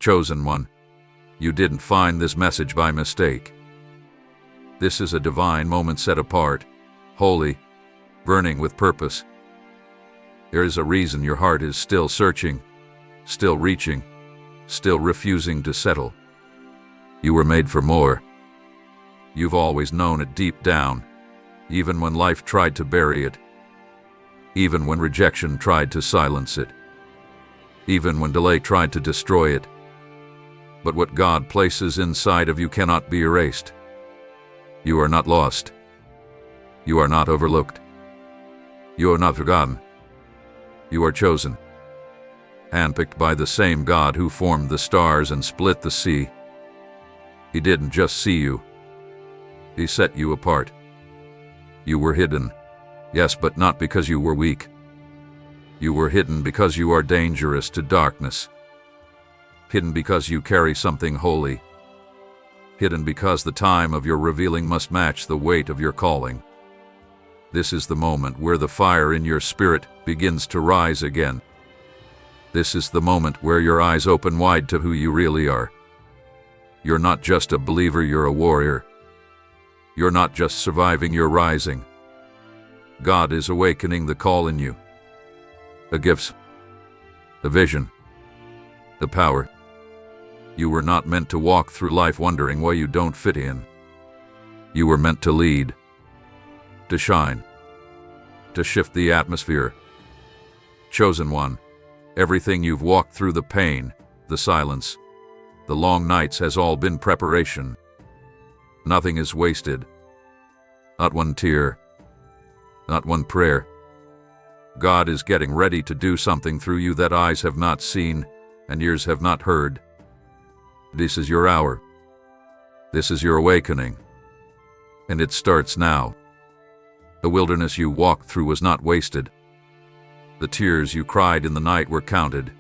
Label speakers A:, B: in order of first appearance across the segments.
A: Chosen one, you didn't find this message by mistake. This is a divine moment set apart, holy, burning with purpose. There is a reason your heart is still searching, still reaching, still refusing to settle. You were made for more. You've always known it deep down, even when life tried to bury it, even when rejection tried to silence it, even when delay tried to destroy it. But what God places inside of you cannot be erased. You are not lost. You are not overlooked. You are not forgotten. You are chosen, handpicked by the same God who formed the stars and split the sea. He didn't just see you. He set you apart. You were hidden, yes, but not because you were weak. You were hidden because you are dangerous to darkness. Hidden because you carry something holy. Hidden because the time of your revealing must match the weight of your calling. This is the moment where the fire in your spirit begins to rise again. This is the moment where your eyes open wide to who you really are. You're not just a believer, you're a warrior. You're not just surviving, you're rising. God is awakening the call in you. The gifts, the vision, the power. You were not meant to walk through life wondering why you don't fit in. You were meant to lead, to shine, to shift the atmosphere. Chosen one, everything you've walked through, the pain, the silence, the long nights, has all been preparation. Nothing is wasted. Not one tear. Not one prayer. God is getting ready to do something through you that eyes have not seen and ears have not heard. This is your hour. This is your awakening. And it starts now. The wilderness you walked through was not wasted. The tears you cried in the night were counted,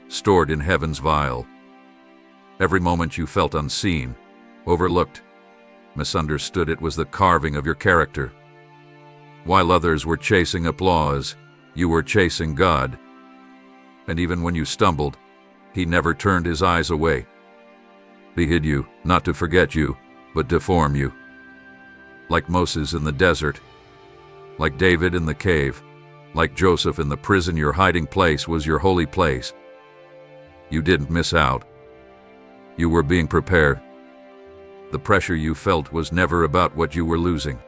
A: stored in heaven's vial. Every moment you felt unseen, overlooked, misunderstood, it was the carving of your character. While others were chasing applause, you were chasing God. And even when you stumbled, He never turned His eyes away. He hid you, not to forget you, but to form you. Like Moses in the desert, like David in the cave, like Joseph in the prison, your hiding place was your holy place. You didn't miss out. You were being prepared. The pressure you felt was never about what you were losing.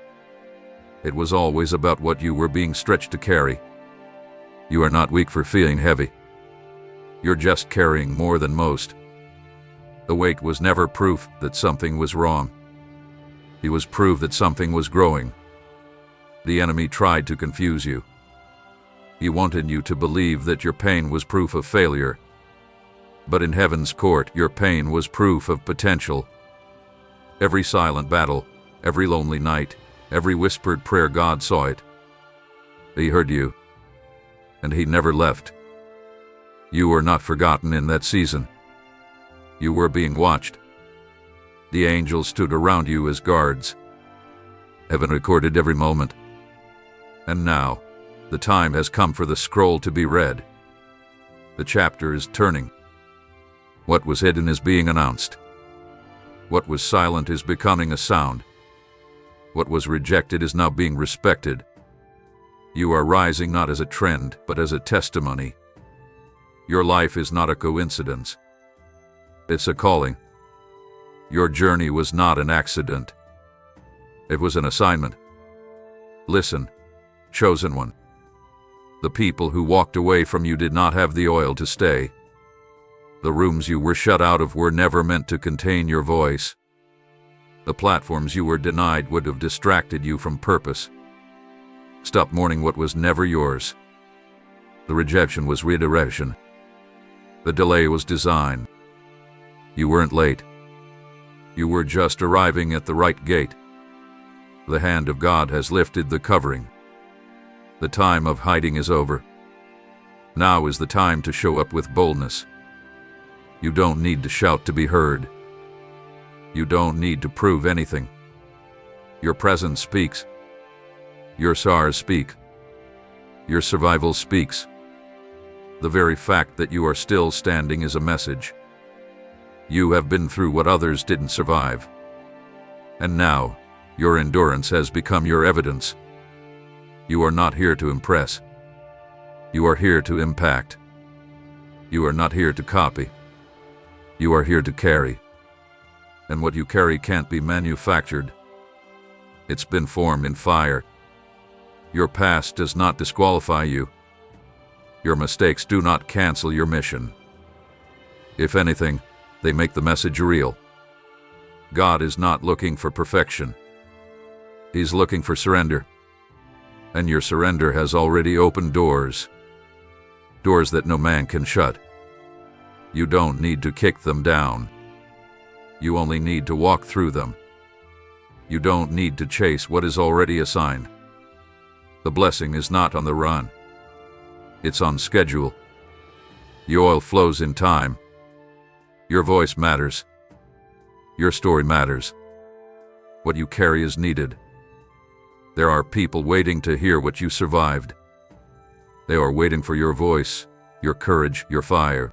A: It was always about what you were being stretched to carry. You are not weak for feeling heavy. You're just carrying more than most. The weight was never proof that something was wrong. It was proof that something was growing. The enemy tried to confuse you. He wanted you to believe that your pain was proof of failure. But in heaven's court, your pain was proof of potential. Every silent battle, every lonely night, every whispered prayer, God saw it. He heard you. And He never left. You were not forgotten in that season. You were being watched. The angels stood around you as guards. Heaven recorded every moment. And now, the time has come for the scroll to be read. The chapter is turning. What was hidden is being announced. What was silent is becoming a sound. What was rejected is now being respected. You are rising not as a trend, but as a testimony. Your life is not a coincidence. It's a calling. Your journey was not an accident. It was an assignment. Listen, chosen one. The people who walked away from you did not have the oil to stay. The rooms you were shut out of were never meant to contain your voice. The platforms you were denied would have distracted you from purpose. Stop mourning what was never yours. The rejection was redirection. The delay was design. You weren't late. You were just arriving at the right gate. The hand of God has lifted the covering. The time of hiding is over. Now is the time to show up with boldness. You don't need to shout to be heard. You don't need to prove anything. Your presence speaks. Your scars speak. Your survival speaks. The very fact that you are still standing is a message. You have been through what others didn't survive. And now, your endurance has become your evidence. You are not here to impress. You are here to impact. You are not here to copy. You are here to carry. And what you carry can't be manufactured. It's been formed in fire. Your past does not disqualify you. Your mistakes do not cancel your mission. If anything, they make the message real. God is not looking for perfection. He's looking for surrender. And your surrender has already opened doors. Doors that no man can shut. You don't need to kick them down. You only need to walk through them. You don't need to chase what is already assigned. The blessing is not on the run. It's on schedule. The oil flows in time. Your voice matters. Your story matters. What you carry is needed. There are people waiting to hear what you survived. They are waiting for your voice, your courage, your fire.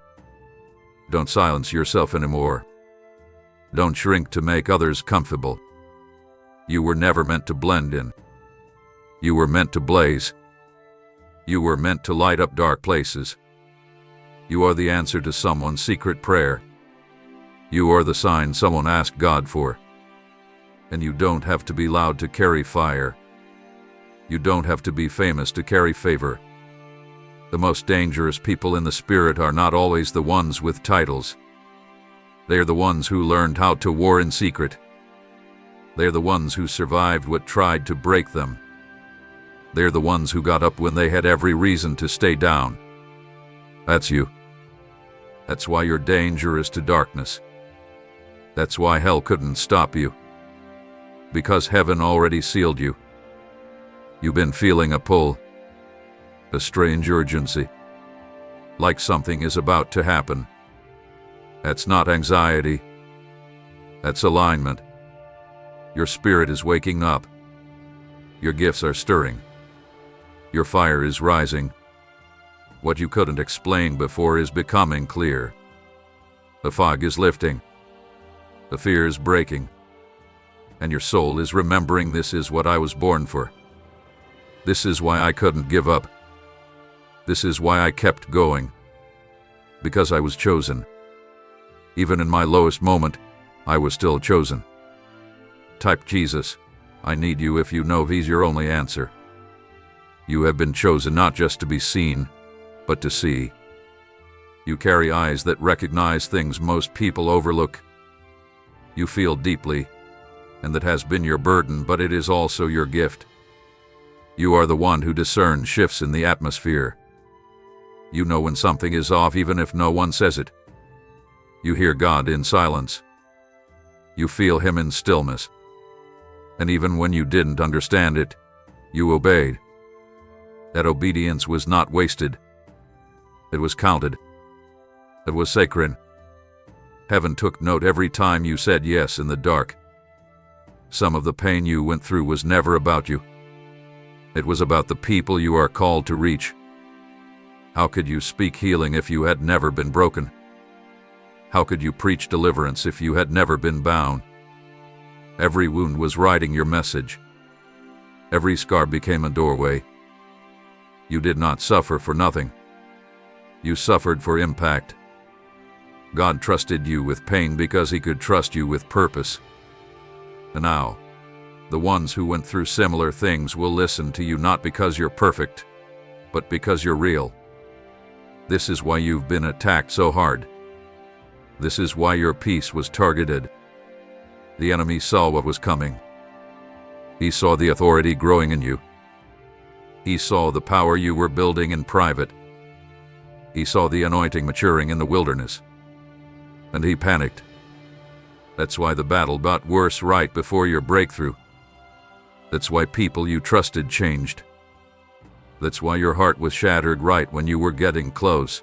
A: Don't silence yourself anymore. Don't shrink to make others comfortable. You were never meant to blend in. You were meant to blaze. You were meant to light up dark places. You are the answer to someone's secret prayer. You are the sign someone asked God for. And you don't have to be loud to carry fire. You don't have to be famous to carry favor. The most dangerous people in the spirit are not always the ones with titles. They are the ones who learned how to war in secret. They are the ones who survived what tried to break them. They are the ones who got up when they had every reason to stay down. That's you. That's why you're dangerous to darkness. That's why hell couldn't stop you. Because heaven already sealed you. You've been feeling a pull. A strange urgency. Like something is about to happen. That's not anxiety. That's alignment. Your spirit is waking up. Your gifts are stirring. Your fire is rising. What you couldn't explain before is becoming clear. The fog is lifting. The fear is breaking. And your soul is remembering, this is what I was born for. This is why I couldn't give up. This is why I kept going. Because I was chosen. Even in my lowest moment, I was still chosen. Type Jesus, I need you if you know He's your only answer. You have been chosen not just to be seen, but to see. You carry eyes that recognize things most people overlook. You feel deeply, and that has been your burden, but it is also your gift. You are the one who discerns shifts in the atmosphere. You know when something is off even if no one says it. You hear God in silence. You feel Him in stillness. And even when you didn't understand it, you obeyed. That obedience was not wasted. It was counted. It was sacred. Heaven took note every time you said yes in the dark. Some of the pain you went through was never about you. It was about the people you are called to reach. How could you speak healing if you had never been broken? How could you preach deliverance if you had never been bound? Every wound was writing your message. Every scar became a doorway. You did not suffer for nothing. You suffered for impact. God trusted you with pain because He could trust you with purpose. And now, the ones who went through similar things will listen to you not because you're perfect, but because you're real. This is why you've been attacked so hard. This is why your peace was targeted. The enemy saw what was coming. He saw the authority growing in you. He saw the power you were building in private. He saw the anointing maturing in the wilderness. And he panicked. That's why the battle got worse right before your breakthrough. That's why people you trusted changed. That's why your heart was shattered right when you were getting close.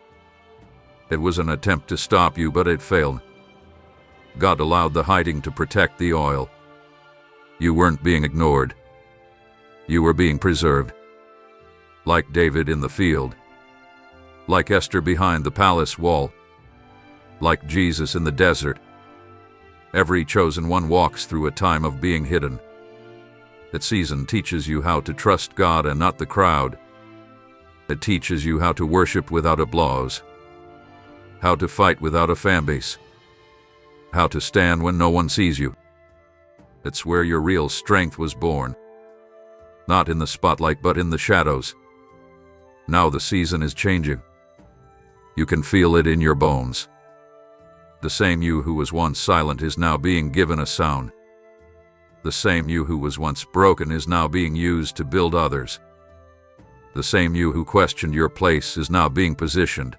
A: It was an attempt to stop you, but it failed. God allowed the hiding to protect the oil. You weren't being ignored. You were being preserved. Like David in the field. Like Esther behind the palace wall. Like Jesus in the desert, every chosen one walks through a time of being hidden. That season teaches you how to trust God and not the crowd. It teaches you how to worship without applause, how to fight without a fanbase, how to stand when no one sees you. It's where your real strength was born. Not in the spotlight, but in the shadows. Now the season is changing. You can feel it in your bones. The same you who was once silent is now being given a sound. The same you who was once broken is now being used to build others. The same you who questioned your place is now being positioned.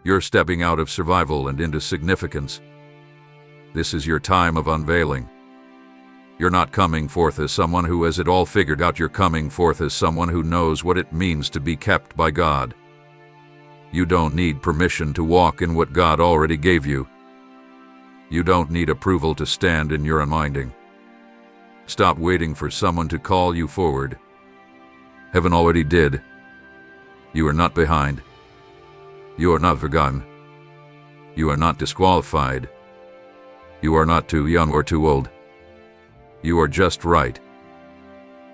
A: You're stepping out of survival and into significance. This is your time of unveiling. You're not coming forth as someone who has it all figured out. You're coming forth as someone who knows what it means to be kept by God. You don't need permission to walk in what God already gave you. You don't need approval to stand in your unwinding. Stop waiting for someone to call you forward. Heaven already did. You are not behind. You are not forgotten. You are not disqualified. You are not too young or too old. You are just right.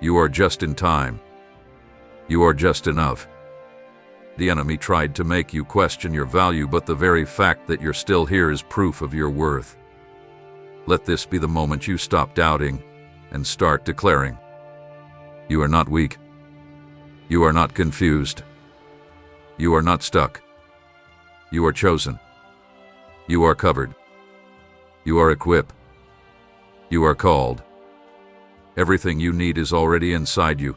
A: You are just in time. You are just enough. The enemy tried to make you question your value, but the very fact that you're still here is proof of your worth. Let this be the moment you stop doubting and start declaring. You are not weak. You are not confused. You are not stuck. You are chosen. You are covered. You are equipped. You are called. Everything you need is already inside you.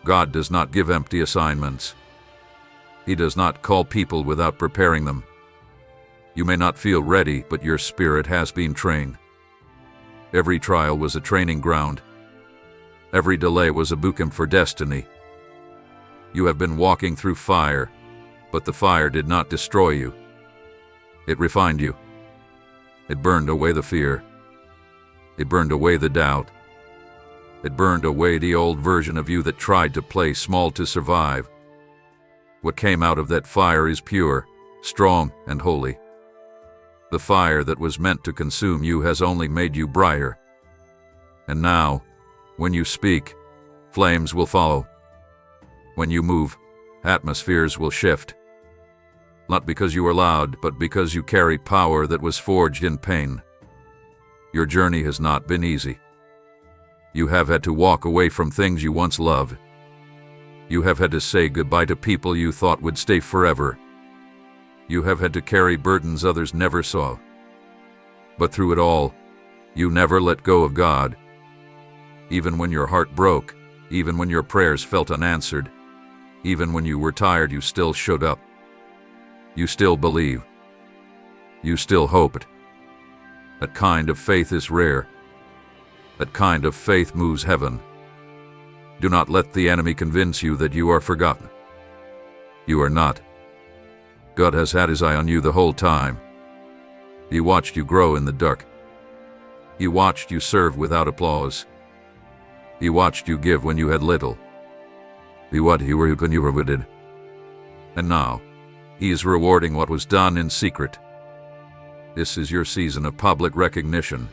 A: God does not give empty assignments. He does not call people without preparing them. You may not feel ready, but your spirit has been trained. Every trial was a training ground. Every delay was a bootcamp for destiny. You have been walking through fire, but the fire did not destroy you. It refined you. It burned away the fear. It burned away the doubt. It burned away the old version of you that tried to play small to survive. What came out of that fire is pure, strong, and holy. The fire that was meant to consume you has only made you brighter. And now, when you speak, flames will follow. When you move, atmospheres will shift. Not because you are loud, but because you carry power that was forged in pain. Your journey has not been easy. You have had to walk away from things you once loved. You have had to say goodbye to people you thought would stay forever. You have had to carry burdens others never saw. But through it all, you never let go of God. Even when your heart broke, even when your prayers felt unanswered, even when you were tired, you still showed up. You still believe. You still hoped. That kind of faith is rare. That kind of faith moves heaven. Do not let the enemy convince you that you are forgotten. You are not. God has had his eye on you the whole time. He watched you grow in the dark. He watched you serve without applause. He watched you give when you had little. He watched you when you were wounded. And now, he is rewarding what was done in secret. This is your season of public recognition.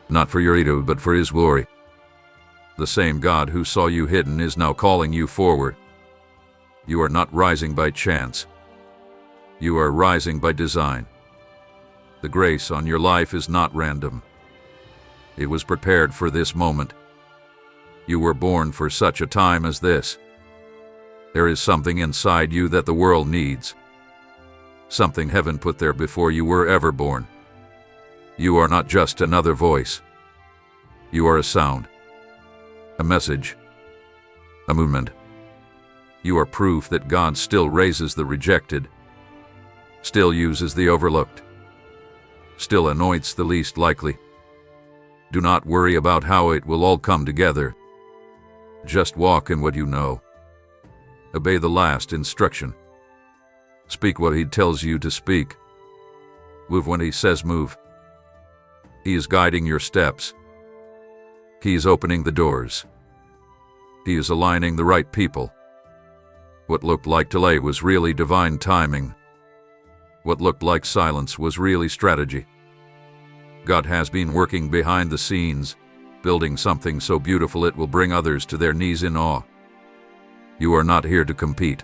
A: Not for your ego, but for his glory. The same God who saw you hidden is now calling you forward. You are not rising by chance. You are rising by design. The grace on your life is not random. It was prepared for this moment. You were born for such a time as this. There is something inside you that the world needs. Something heaven put there before you were ever born. You are not just another voice. You are a sound, a message, a movement. You are proof that God still raises the rejected, still uses the overlooked, still anoints the least likely. Do not worry about how it will all come together. Just walk in what you know. Obey the last instruction. Speak what he tells you to speak. Move when he says move. He is guiding your steps. He is opening the doors. He is aligning the right people. What looked like delay was really divine timing. What looked like silence was really strategy. God has been working behind the scenes, building something so beautiful it will bring others to their knees in awe. You are not here to compete.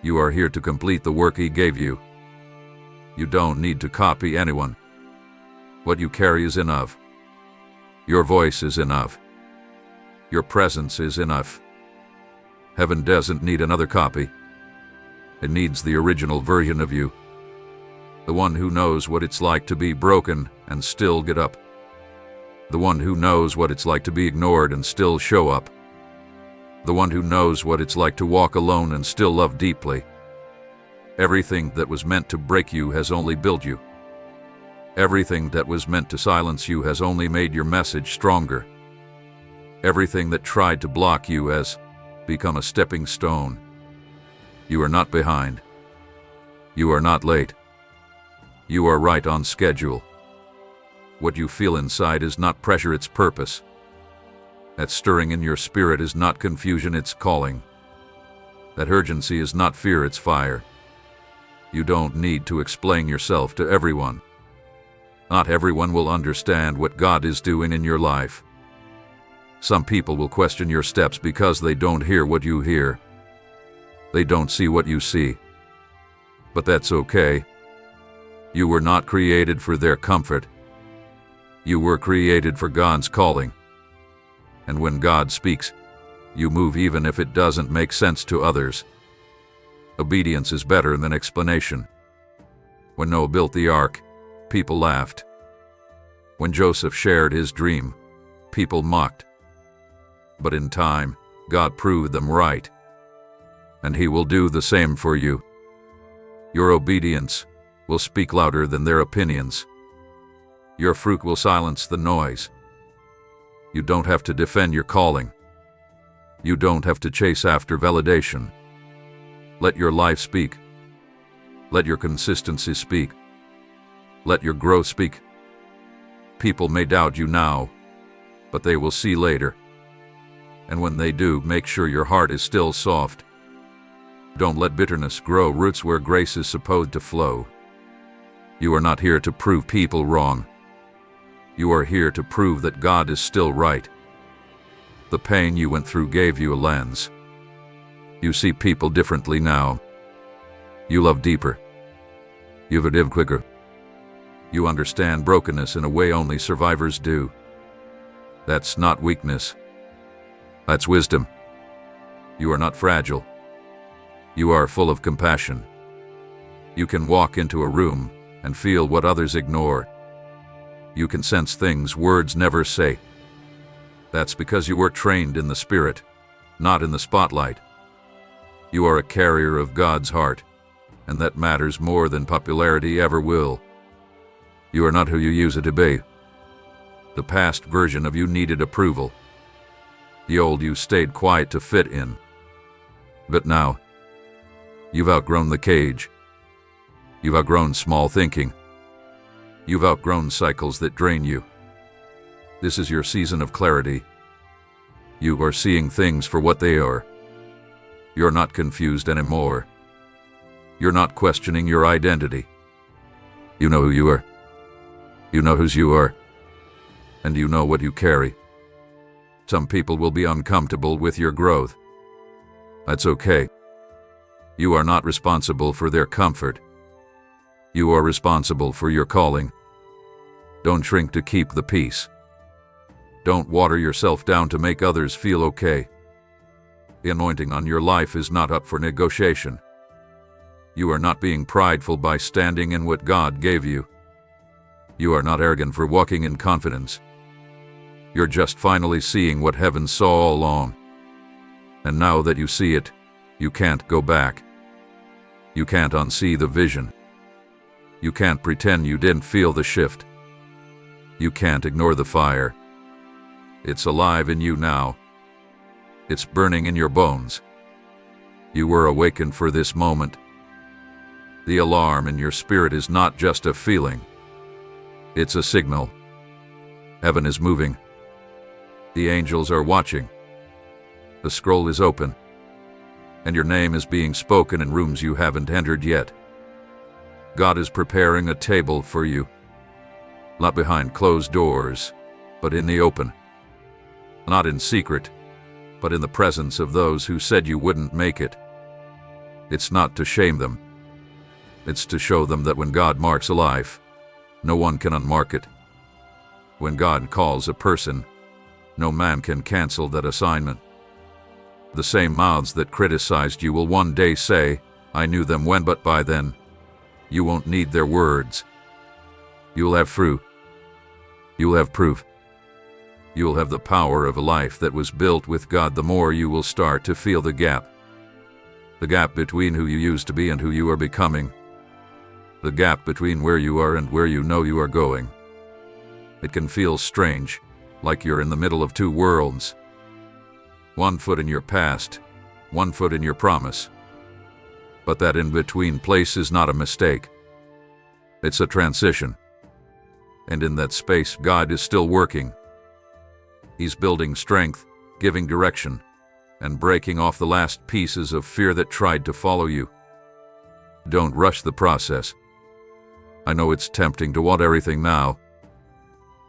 A: You are here to complete the work He gave you. You don't need to copy anyone. What you carry is enough. Your voice is enough. Your presence is enough. Heaven doesn't need another copy. It needs the original version of you. The one who knows what it's like to be broken and still get up. The one who knows what it's like to be ignored and still show up. The one who knows what it's like to walk alone and still love deeply. Everything that was meant to break you has only built you. Everything that was meant to silence you has only made your message stronger. Everything that tried to block you has become a stepping stone. You are not behind. You are not late. You are right on schedule. What you feel inside is not pressure, it's purpose. That stirring in your spirit is not confusion, it's calling. That urgency is not fear, it's fire. You don't need to explain yourself to everyone. Not everyone will understand what God is doing in your life. Some people will question your steps because they don't hear what you hear. They don't see what you see. But that's okay. You were not created for their comfort. You were created for God's calling. And when God speaks, you move even if it doesn't make sense to others. Obedience is better than explanation. When Noah built the ark, people laughed. When Joseph shared his dream, people mocked. But in time, God proved them right. And He will do the same for you. Your obedience will speak louder than their opinions. Your fruit will silence the noise. You don't have to defend your calling. You don't have to chase after validation. Let your life speak. Let your consistency speak. Let your growth speak. People may doubt you now, but they will see later. And when they do, make sure your heart is still soft. Don't let bitterness grow roots where grace is supposed to flow. You are not here to prove people wrong. You are here to prove that God is still right. The pain you went through gave you a lens. You see people differently now. You love deeper. You forgive quicker. You understand brokenness in a way only survivors do. That's not weakness. That's wisdom. You are not fragile. You are full of compassion. You can walk into a room and feel what others ignore. You can sense things words never say. That's because you were trained in the Spirit, not in the spotlight. You are a carrier of God's heart, and that matters more than popularity ever will. You are not who you used to be. The past version of you needed approval. The old you stayed quiet to fit in. But now, you've outgrown the cage. You've outgrown small thinking. You've outgrown cycles that drain you. This is your season of clarity. You are seeing things for what they are. You're not confused anymore. You're not questioning your identity. You know who you are. You know whose you are. And you know what you carry. Some people will be uncomfortable with your growth. That's okay. You are not responsible for their comfort. You are responsible for your calling. Don't shrink to keep the peace. Don't water yourself down to make others feel okay. The anointing on your life is not up for negotiation. You are not being prideful by standing in what God gave you. You are not arrogant for walking in confidence. You're just finally seeing what heaven saw all along. And now that you see it, you can't go back. You can't unsee the vision. You can't pretend you didn't feel the shift. You can't ignore the fire. It's alive in you now. It's burning in your bones. You were awakened for this moment. The alarm in your spirit is not just a feeling. It's a signal. Heaven is moving. The angels are watching. The scroll is open. And your name is being spoken in rooms you haven't entered yet. God is preparing a table for you, not behind closed doors, but in the open. Not in secret, but in the presence of those who said you wouldn't make it. It's not to shame them. It's to show them that when God marks a life, no one can unmark it. When God calls a person, no man can cancel that assignment. The same mouths that criticized you will one day say, I knew them when, but by then. You won't need their words. You'll have fruit. You'll have proof. You'll have the power of a life that was built with God. The more you will start to feel the gap. The gap between who you used to be and who you are becoming. The gap between where you are and where you know you are going. It can feel strange, like you're in the middle of two worlds. One foot in your past, one foot in your promise. But that in-between place is not a mistake. It's a transition. And in that space, God is still working. He's building strength, giving direction, and breaking off the last pieces of fear that tried to follow you. Don't rush the process. I know it's tempting to want everything now,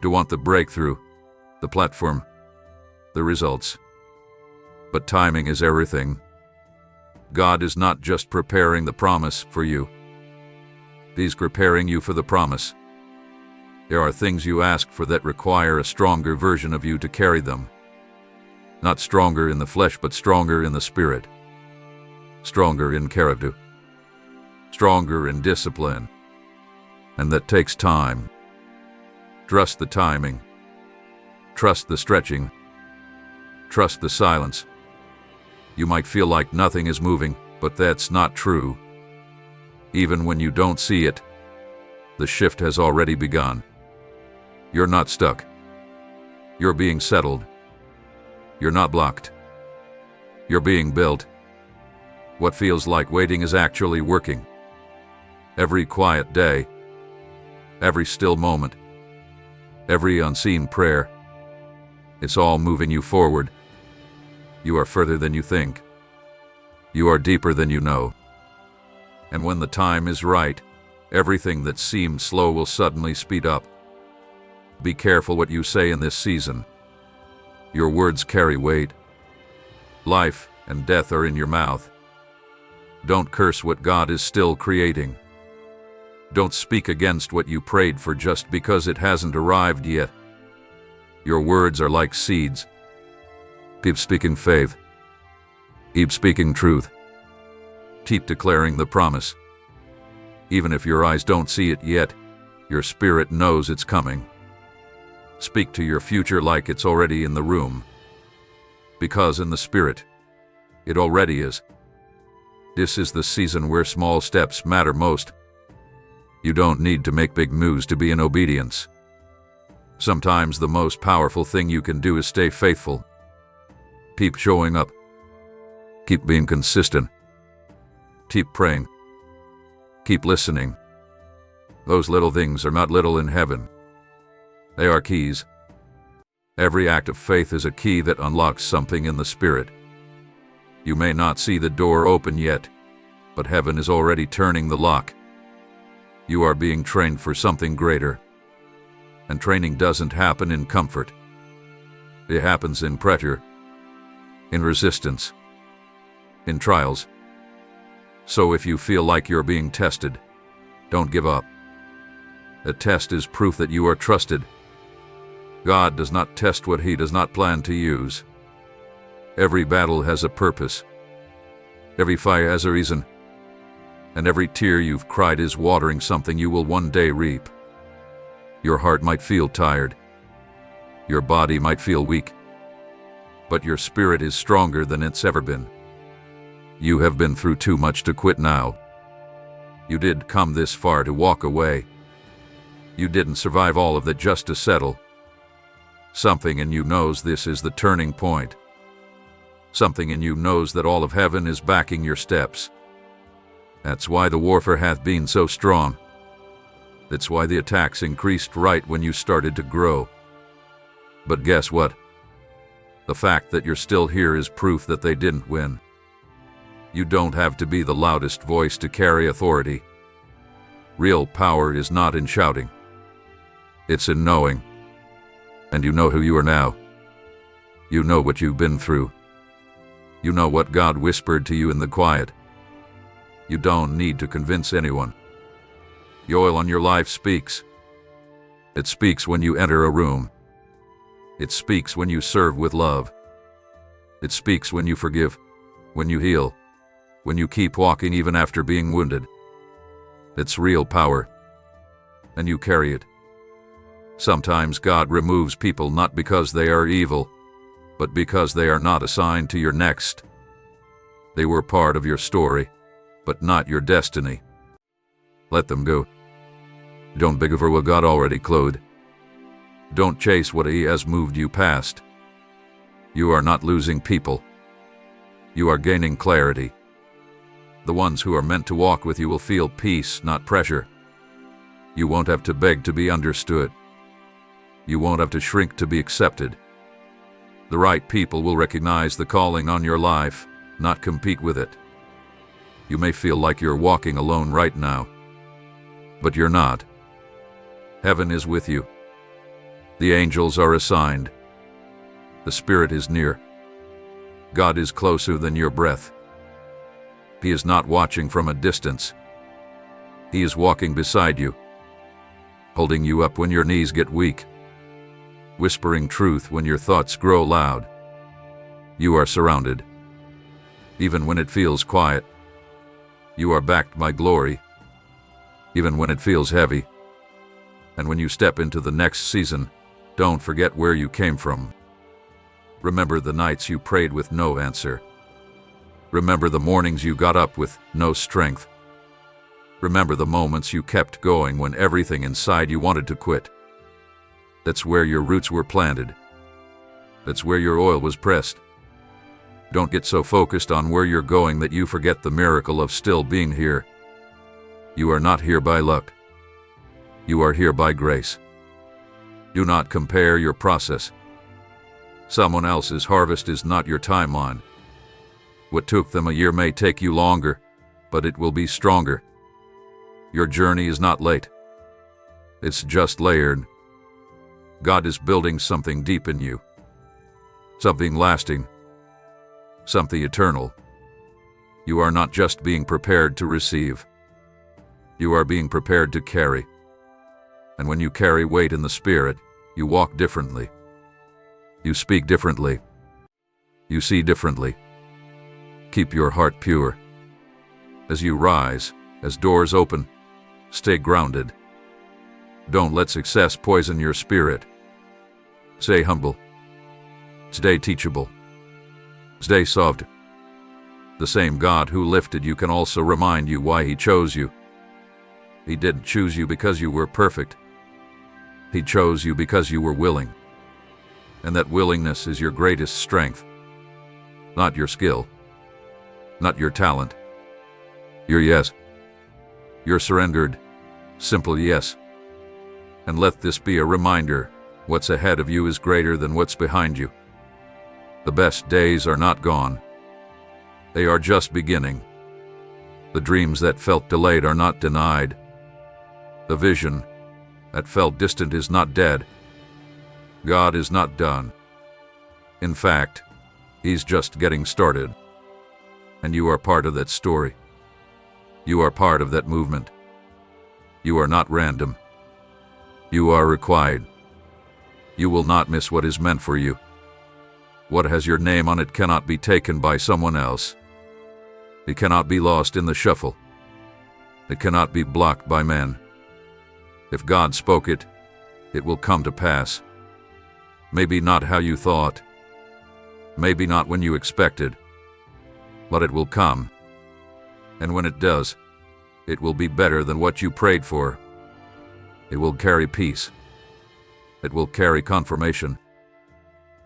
A: to want the breakthrough, the platform, the results. But timing is everything. God is not just preparing the promise for you. He's preparing you for the promise. There are things you ask for that require a stronger version of you to carry them. Not stronger in the flesh, but stronger in the spirit. Stronger in character. Stronger in discipline. And that takes time. Trust the timing. Trust the stretching. Trust the silence. You might feel like nothing is moving, but that's not true. Even when you don't see it, the shift has already begun. You're not stuck. You're being settled. You're not blocked. You're being built. What feels like waiting is actually working. Every quiet day, every still moment, every unseen prayer, it's all moving you forward. You are further than you think. You are deeper than you know. And when the time is right, everything that seemed slow will suddenly speed up. Be careful what you say in this season. Your words carry weight. Life and death are in your mouth. Don't curse what God is still creating. Don't speak against what you prayed for just because it hasn't arrived yet. Your words are like seeds. Keep speaking faith. Keep speaking truth. Keep declaring the promise. Even if your eyes don't see it yet, your spirit knows it's coming. Speak to your future like it's already in the room. Because in the spirit, it already is. This is the season where small steps matter most. You don't need to make big moves to be in obedience. Sometimes the most powerful thing you can do is stay faithful. Keep showing up. Keep being consistent. Keep praying. Keep listening. Those little things are not little in heaven. They are keys. Every act of faith is a key that unlocks something in the spirit. You may not see the door open yet, but heaven is already turning the lock. You are being trained for something greater. And training doesn't happen in comfort. It happens in pressure, in resistance, in trials. So if you feel like you're being tested, don't give up. A test is proof that you are trusted. God does not test what He does not plan to use. Every battle has a purpose. Every fire has a reason. And every tear you've cried is watering something you will one day reap. Your heart might feel tired. Your body might feel weak. But your spirit is stronger than it's ever been. You have been through too much to quit now. You did come this far to walk away. You didn't survive all of that just to settle. Something in you knows this is the turning point. Something in you knows that all of heaven is backing your steps. That's why the warfare hath been so strong. That's why the attacks increased right when you started to grow. But guess what? The fact that you're still here is proof that they didn't win. You don't have to be the loudest voice to carry authority. Real power is not in shouting. It's in knowing. And you know who you are now. You know what you've been through. You know what God whispered to you in the quiet. You don't need to convince anyone. The oil on your life speaks. It speaks when you enter a room. It speaks when you serve with love. It speaks when you forgive, when you heal, when you keep walking even after being wounded. It's real power, and you carry it. Sometimes God removes people not because they are evil, but because they are not assigned to your next. They were part of your story, but not your destiny. Let them go. Don't beg for what God already clothed. Don't chase what He has moved you past. You are not losing people. You are gaining clarity. The ones who are meant to walk with you will feel peace, not pressure. You won't have to beg to be understood. You won't have to shrink to be accepted. The right people will recognize the calling on your life, not compete with it. You may feel like you're walking alone right now, but you're not. Heaven is with you. The angels are assigned. The Spirit is near. God is closer than your breath. He is not watching from a distance. He is walking beside you, holding you up when your knees get weak, whispering truth when your thoughts grow loud. You are surrounded. Even when it feels quiet, you are backed by glory. Even when it feels heavy. And when you step into the next season, don't forget where you came from. Remember the nights you prayed with no answer. Remember the mornings you got up with no strength. Remember the moments you kept going when everything inside you wanted to quit. That's where your roots were planted. That's where your oil was pressed. Don't get so focused on where you're going that you forget the miracle of still being here. You are not here by luck. You are here by grace. Do not compare your process. Someone else's harvest is not your timeline. What took them a year may take you longer, but it will be stronger. Your journey is not late. It's just layered. God is building something deep in you. Something lasting. Something eternal. You are not just being prepared to receive. You are being prepared to carry. And when you carry weight in the Spirit, you walk differently. You speak differently. You see differently. Keep your heart pure. As you rise, as doors open, stay grounded. Don't let success poison your spirit. Stay humble. Stay teachable. Stay soft. The same God who lifted you can also remind you why He chose you. He didn't choose you because you were perfect. He chose you because you were willing. And that willingness is your greatest strength. Not your skill. Not your talent. Your yes. Your surrendered, simple yes. And let this be a reminder, what's ahead of you is greater than what's behind you. The best days are not gone. They are just beginning. The dreams that felt delayed are not denied. The vision that felt distant is not dead. God is not done. In fact, He's just getting started. And you are part of that story. You are part of that movement. You are not random. You are required. You will not miss what is meant for you. What has your name on it cannot be taken by someone else. It cannot be lost in the shuffle. It cannot be blocked by men. If God spoke it, it will come to pass. Maybe not how you thought. Maybe not when you expected. But it will come. And when it does, it will be better than what you prayed for. It will carry peace. It will carry confirmation.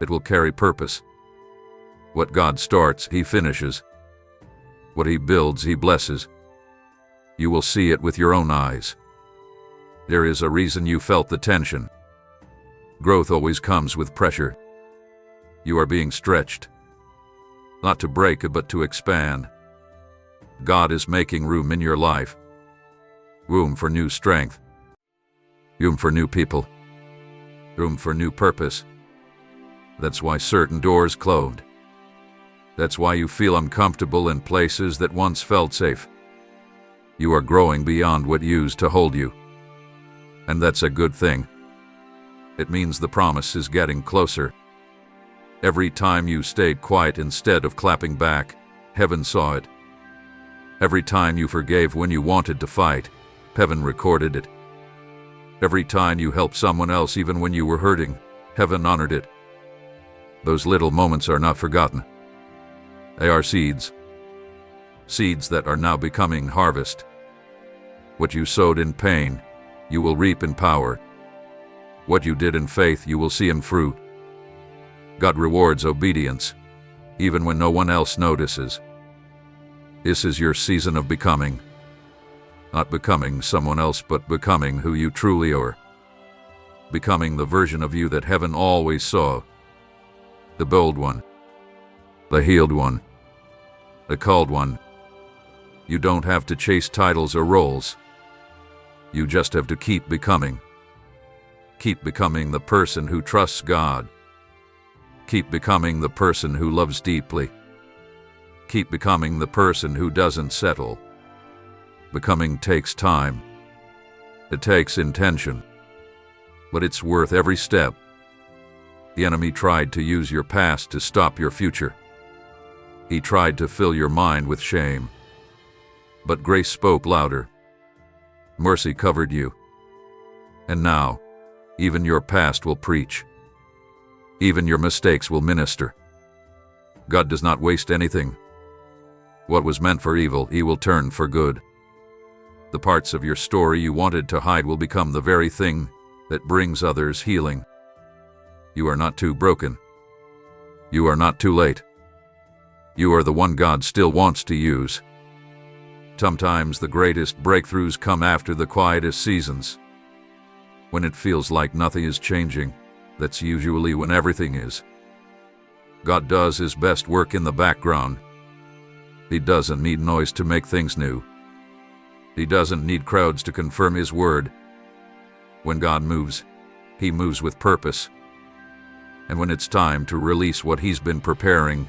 A: It will carry purpose. What God starts, He finishes. What He builds, He blesses. You will see it with your own eyes. There is a reason you felt the tension. Growth always comes with pressure. You are being stretched. Not to break, but to expand. God is making room in your life. room for new strength, room for new people, room for new purpose. That's why certain doors closed. That's why you feel uncomfortable in places that once felt safe. You are growing beyond what used to hold you. And that's a good thing. It means the promise is getting closer. Every time you stayed quiet instead of clapping back, heaven saw it. Every time you forgave when you wanted to fight, heaven recorded it. Every time you helped someone else even when you were hurting, heaven honored it. Those little moments are not forgotten. They are seeds. Seeds that are now becoming harvest. What you sowed in pain, you will reap in power. What you did in faith, you will see in fruit. God rewards obedience, even when no one else notices. This is your season of becoming. Not becoming someone else, but becoming who you truly are. Becoming the version of you that heaven always saw. The bold one. The healed one. The called one. You don't have to chase titles or roles. You just have to keep becoming. Keep becoming the person who trusts God. Keep becoming the person who loves deeply. Keep becoming the person who doesn't settle. Becoming takes time. It takes intention. But it's worth every step. The enemy tried to use your past to stop your future. He tried to fill your mind with shame. But grace spoke louder. Mercy covered you. And now, even your past will preach. Even your mistakes will minister. God does not waste anything. What was meant for evil, He will turn for good. The parts of your story you wanted to hide will become the very thing that brings others healing. You are not too broken. You are not too late. You are the one God still wants to use. Sometimes the greatest breakthroughs come after the quietest seasons. When it feels like nothing is changing, that's usually when everything is. God does His best work in the background. He doesn't need noise to make things new. He doesn't need crowds to confirm His word. When God moves, He moves with purpose. And when it's time to release what He's been preparing,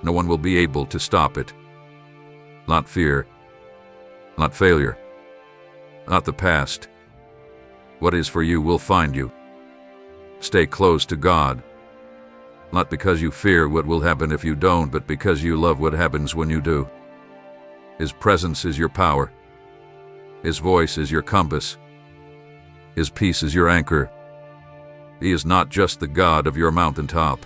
A: no one will be able to stop it. Not fear. Not failure. Not the past. What is for you will find you. Stay close to God. Not because you fear what will happen if you don't, but because you love what happens when you do. His presence is your power. His voice is your compass. His peace is your anchor. He is not just the God of your mountaintop.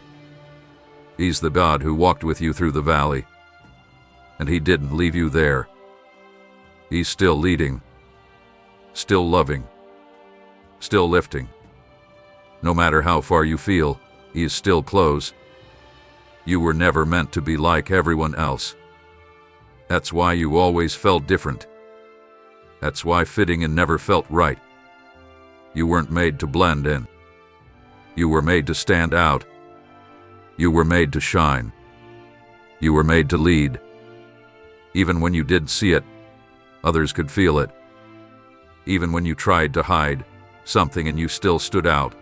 A: He's the God who walked with you through the valley. And He didn't leave you there. He's still leading. Still loving. Still lifting. No matter how far you feel, He is still close. You were never meant to be like everyone else. That's why you always felt different. That's why fitting in never felt right. You weren't made to blend in. You were made to stand out. You were made to shine. You were made to lead. Even when you didn't see it, others could feel it. Even when you tried to hide something and you still stood out.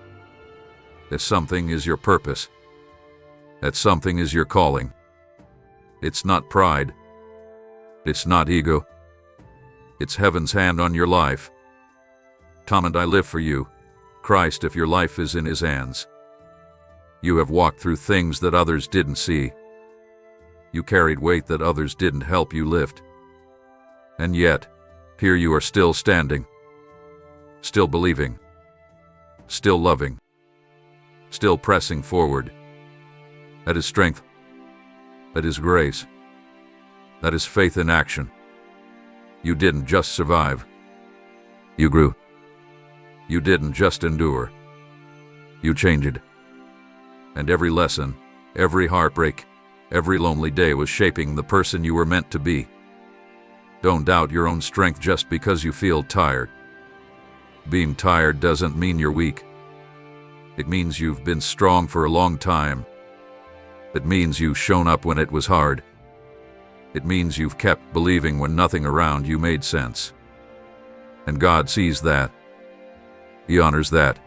A: That something is your purpose. That something is your calling. It's not pride. It's not ego. It's heaven's hand on your life. Tom and I live for you, Christ, if your life is in His hands. You have walked through things that others didn't see. You carried weight that others didn't help you lift. And yet, here you are still standing. Still believing. Still loving. Still pressing forward. That is strength. That is grace. That is faith in action. You didn't just survive. You grew. You didn't just endure. You changed. And every lesson, every heartbreak, every lonely day was shaping the person you were meant to be. Don't doubt your own strength just because you feel tired. Being tired doesn't mean you're weak. It means you've been strong for a long time. It means you've shown up when it was hard. It means you've kept believing when nothing around you made sense. And God sees that. He honors that.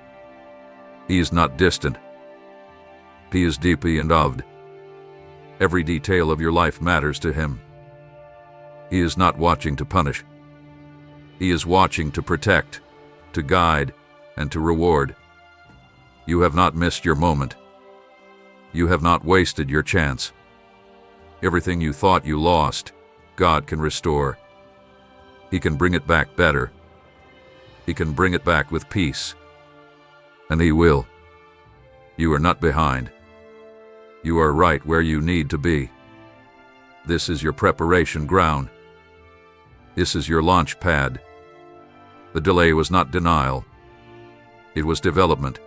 A: He is not distant. He is deeply involved. Every detail of your life matters to him. He is not watching to punish. He is watching to protect, to guide, and to reward. You have not missed your moment. You have not wasted your chance. Everything you thought you lost, God can restore. He can bring it back better. He can bring it back with peace. And He will. You are not behind. You are right where you need to be. This is your preparation ground. This is your launch pad. The delay was not denial. It was development.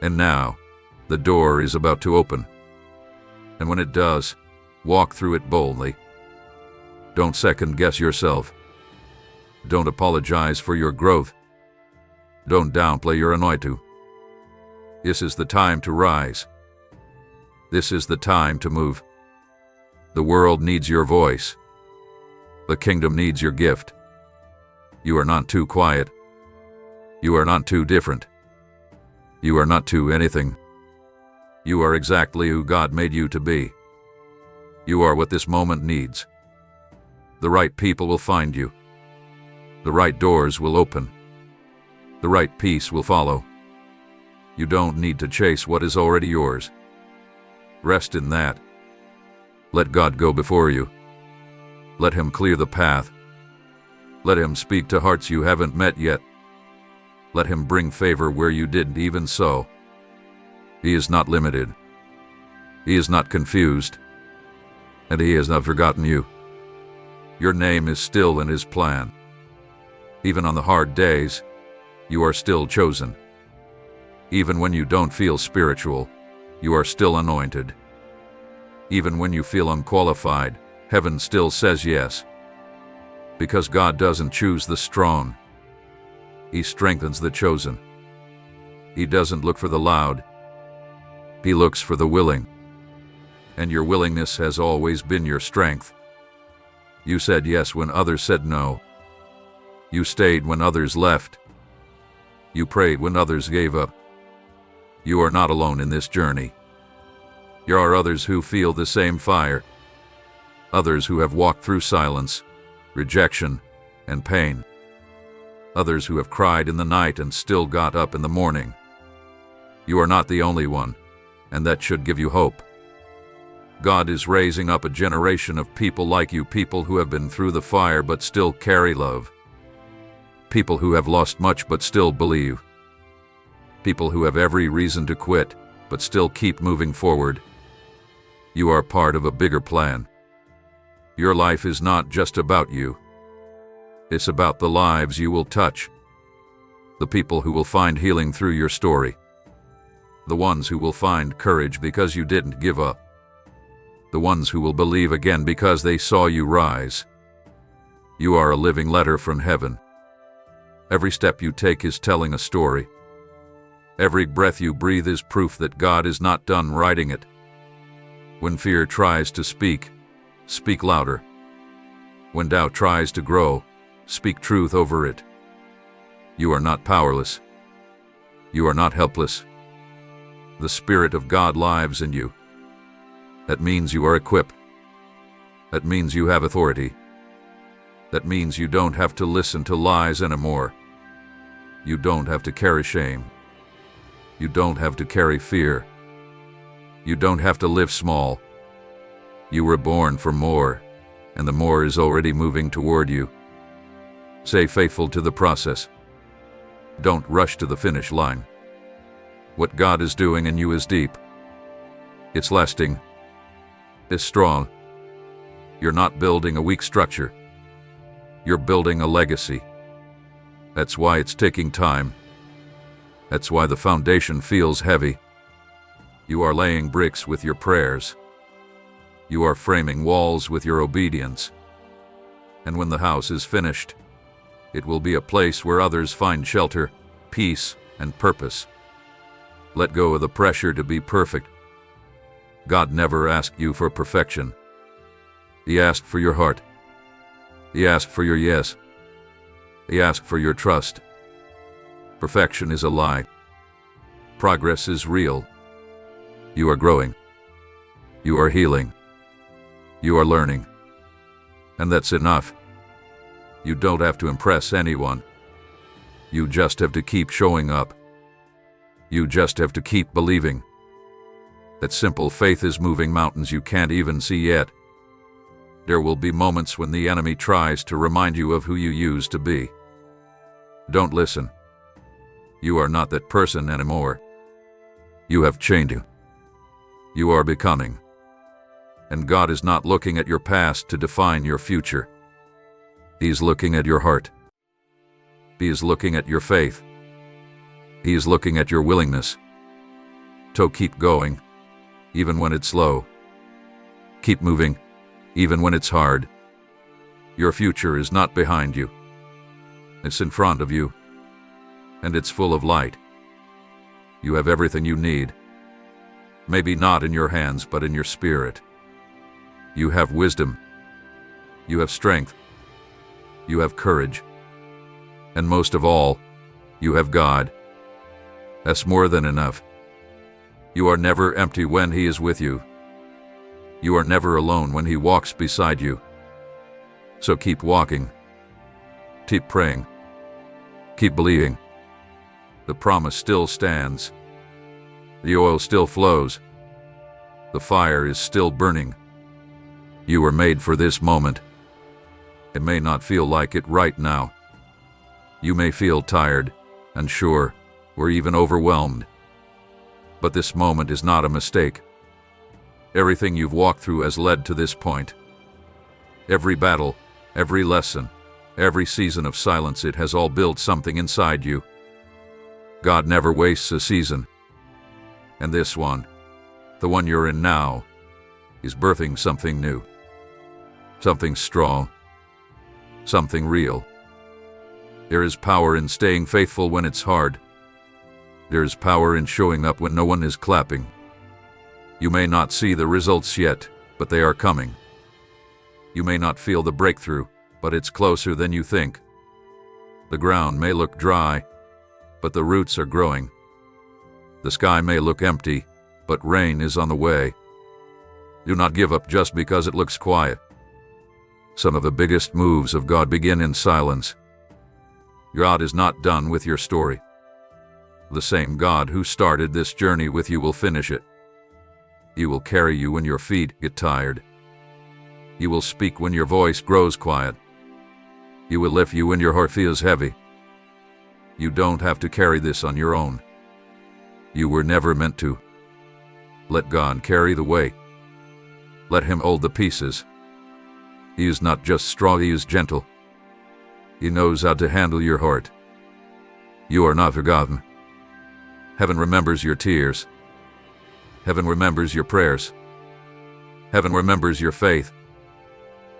A: And now, the door is about to open. And when it does, walk through it boldly. Don't second-guess yourself. Don't apologize for your growth. Don't downplay your anointing. This is the time to rise. This is the time to move. The world needs your voice. The kingdom needs your gift. You are not too quiet. You are not too different. You are not too anything. You are exactly who God made you to be. You are what this moment needs. The right people will find you. The right doors will open. The right peace will follow. You don't need to chase what is already yours. Rest in that. Let God go before you. Let Him clear the path. Let Him speak to hearts you haven't met yet. Let Him bring favor where you didn't even sow. He is not limited. He is not confused. And He has not forgotten you. Your name is still in His plan. Even on the hard days, you are still chosen. Even when you don't feel spiritual, you are still anointed. Even when you feel unqualified, heaven still says yes. Because God doesn't choose the strong. He strengthens the chosen. He doesn't look for the loud. He looks for the willing. And your willingness has always been your strength. You said yes when others said no. You stayed when others left. You prayed when others gave up. You are not alone in this journey. There are others who feel the same fire. Others who have walked through silence, rejection, and pain. Others who have cried in the night and still got up in the morning. You are not the only one, and that should give you hope. God is raising up a generation of people like you, people who have been through the fire but still carry love. People who have lost much but still believe. People who have every reason to quit but still keep moving forward. You are part of a bigger plan. Your life is not just about you. It's about the lives you will touch. The people who will find healing through your story. The ones who will find courage because you didn't give up. The ones who will believe again because they saw you rise. You are a living letter from heaven. Every step you take is telling a story. Every breath you breathe is proof that God is not done writing it. When fear tries to speak, speak louder. When doubt tries to grow, speak truth over it. You are not powerless. You are not helpless. The Spirit of God lives in you. That means you are equipped. That means you have authority. That means you don't have to listen to lies anymore. You don't have to carry shame. You don't have to carry fear. You don't have to live small. You were born for more, and the more is already moving toward you. Stay faithful to the process. Don't rush to the finish line. What God is doing in you is deep. It's lasting. It's strong. You're not building a weak structure. You're building a legacy. That's why it's taking time. That's why the foundation feels heavy. You are laying bricks with your prayers. You are framing walls with your obedience. And when the house is finished, it will be a place where others find shelter, peace, and purpose. Let go of the pressure to be perfect. God never asked you for perfection. He asked for your heart. He asked for your yes. They ask for your trust. Perfection is a lie. Progress is real. You are growing. You are healing. You are learning. And that's enough. You don't have to impress anyone. You just have to keep showing up. You just have to keep believing. That simple faith is moving mountains you can't even see yet. There will be moments when the enemy tries to remind you of who you used to be. Don't listen. You are not that person anymore. You have changed. You are becoming. And God is not looking at your past to define your future. He's looking at your heart. He is looking at your faith. He is looking at your willingness to keep going, even when it's slow. Keep moving, even when it's hard. Your future is not behind you. It's in front of you, and it's full of light. You have everything you need. Maybe not in your hands, but in your spirit. You have wisdom. You have strength. You have courage. And most of all, you have God. That's more than enough. You are never empty when He is with you. You are never alone when He walks beside you. So keep walking. Keep praying. Keep believing. The promise still stands. The oil still flows. The fire is still burning. You were made for this moment. It may not feel like it right now. You may feel tired, unsure, or even overwhelmed. But this moment is not a mistake. Everything you've walked through has led to this point. Every battle, every lesson, every season of silence, it has all built something inside you. God never wastes a season. And this one, the one you're in now, is birthing something new. Something strong. Something real. There is power in staying faithful when it's hard. There is power in showing up when no one is clapping. You may not see the results yet, but they are coming. You may not feel the breakthrough, but it's closer than you think. The ground may look dry, but the roots are growing. The sky may look empty, but rain is on the way. Do not give up just because it looks quiet. Some of the biggest moves of God begin in silence. God is not done with your story. The same God who started this journey with you will finish it. He will carry you when your feet get tired. He will speak when your voice grows quiet. He will lift you when your heart feels heavy. You don't have to carry this on your own. You were never meant to. Let God carry the weight. Let Him hold the pieces. He is not just strong, He is gentle. He knows how to handle your heart. You are not forgotten. Heaven remembers your tears. Heaven remembers your prayers. Heaven remembers your faith.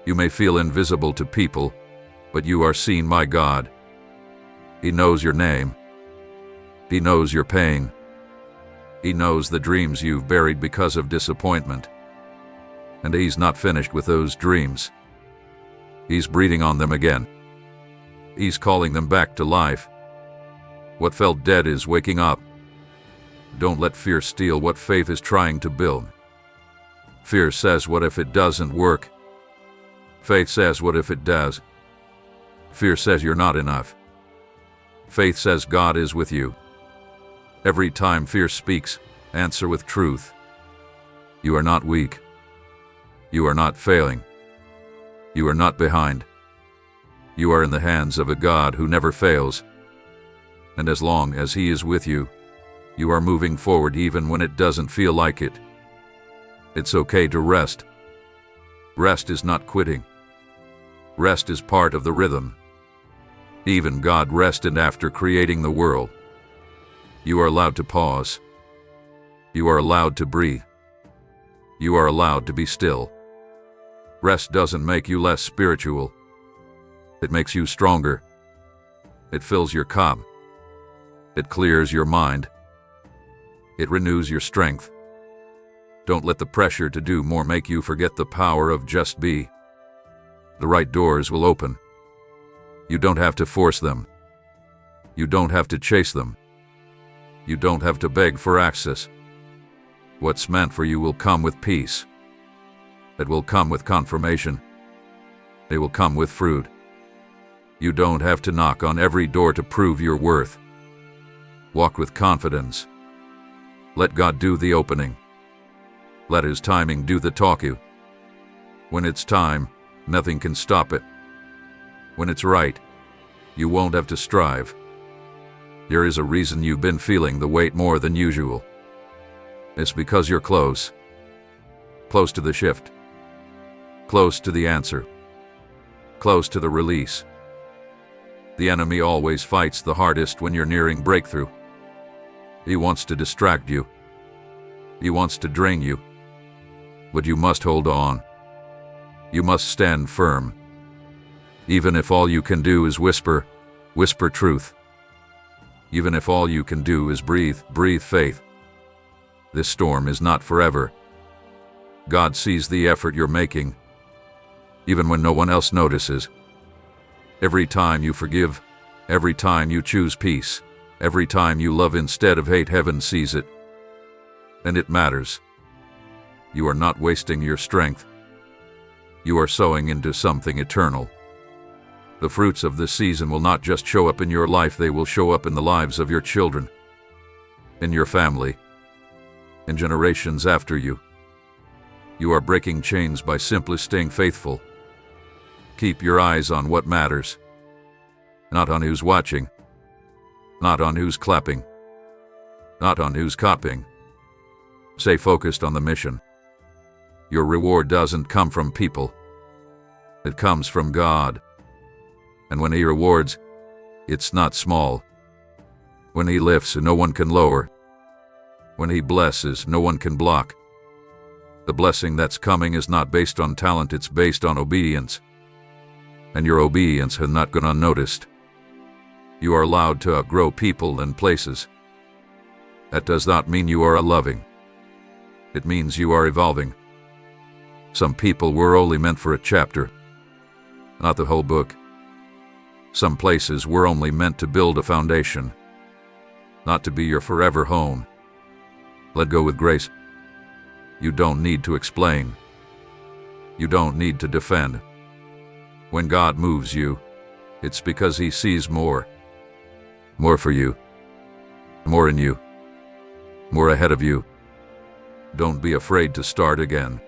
A: You may feel invisible to people, but you are seen by God. He knows your name. He knows your pain. He knows the dreams you've buried because of disappointment. And He's not finished with those dreams. He's breathing on them again. He's calling them back to life. What felt dead is waking up. Don't let fear steal what faith is trying to build. Fear says, what if it doesn't work? Faith says, what if it does? Fear says you're not enough. Faith says God is with you. Every time fear speaks, answer with truth. You are not weak. You are not failing. You are not behind. You are in the hands of a God who never fails. And as long as He is with you, you are moving forward even when it doesn't feel like it. It's okay to rest. Rest is not quitting. Rest is part of the rhythm. Even God rested after creating the world. You are allowed to pause. You are allowed to breathe. You are allowed to be still. Rest doesn't make you less spiritual. It makes you stronger. It fills your cup. It clears your mind. It renews your strength. Don't let the pressure to do more make you forget the power of just be. The right doors will open. You don't have to force them. You don't have to chase them. You don't have to beg for access. What's meant for you will come with peace. It will come with confirmation. It will come with fruit. You don't have to knock on every door to prove your worth. Walk with confidence. Let God do the opening. Let His timing do the talking. When it's time, nothing can stop it. When it's right, you won't have to strive. There is a reason you've been feeling the weight more than usual. It's because you're close. Close to the shift. Close to the answer. Close to the release. The enemy always fights the hardest when you're nearing breakthrough. He wants to distract you. He wants to drain you. But you must hold on. You must stand firm. Even if all you can do is whisper truth. Even if all you can do is breathe faith. This storm is not forever. God sees the effort you're making, even when no one else notices. Every time you forgive, every time you choose peace, every time you love instead of hate, heaven sees it. And it matters. You are not wasting your strength. You are sowing into something eternal. The fruits of this season will not just show up in your life, they will show up in the lives of your children, in your family, in generations after you. You are breaking chains by simply staying faithful. Keep your eyes on what matters, not on who's watching, not on who's clapping, not on who's copying. Stay focused on the mission. Your reward doesn't come from people. It comes from God. And when He rewards, it's not small. When He lifts, no one can lower. When He blesses, no one can block. The blessing that's coming is not based on talent, it's based on obedience. And your obedience has not gone unnoticed. You are allowed to outgrow people and places. That does not mean you are unloving. It means you are evolving. Some people were only meant for a chapter, not the whole book. Some places were only meant to build a foundation, not to be your forever home. Let go with grace. You don't need to explain. You don't need to defend. When God moves you, it's because He sees more. More for you. More in you. More ahead of you. Don't be afraid to start again.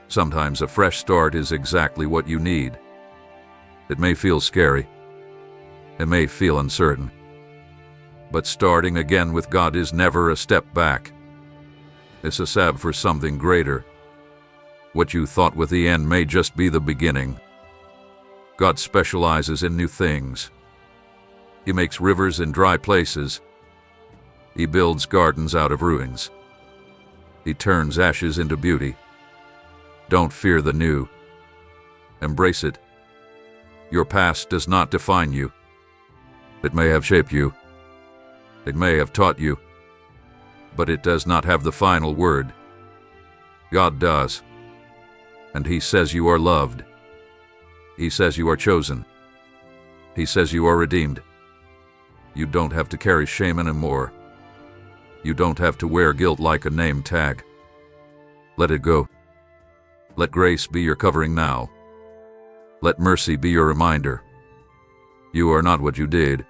A: Sometimes a fresh start is exactly what you need. It may feel scary. It may feel uncertain. But starting again with God is never a step back. It's a step for something greater. What you thought was the end may just be the beginning. God specializes in new things. He makes rivers in dry places. He builds gardens out of ruins. He turns ashes into beauty. Don't fear the new. Embrace it. Your past does not define you. It may have shaped you. It may have taught you. But it does not have the final word. God does. And He says you are loved. He says you are chosen. He says you are redeemed. You don't have to carry shame anymore. You don't have to wear guilt like a name tag. Let it go. Let grace be your covering now. Let mercy be your reminder. You are not what you did.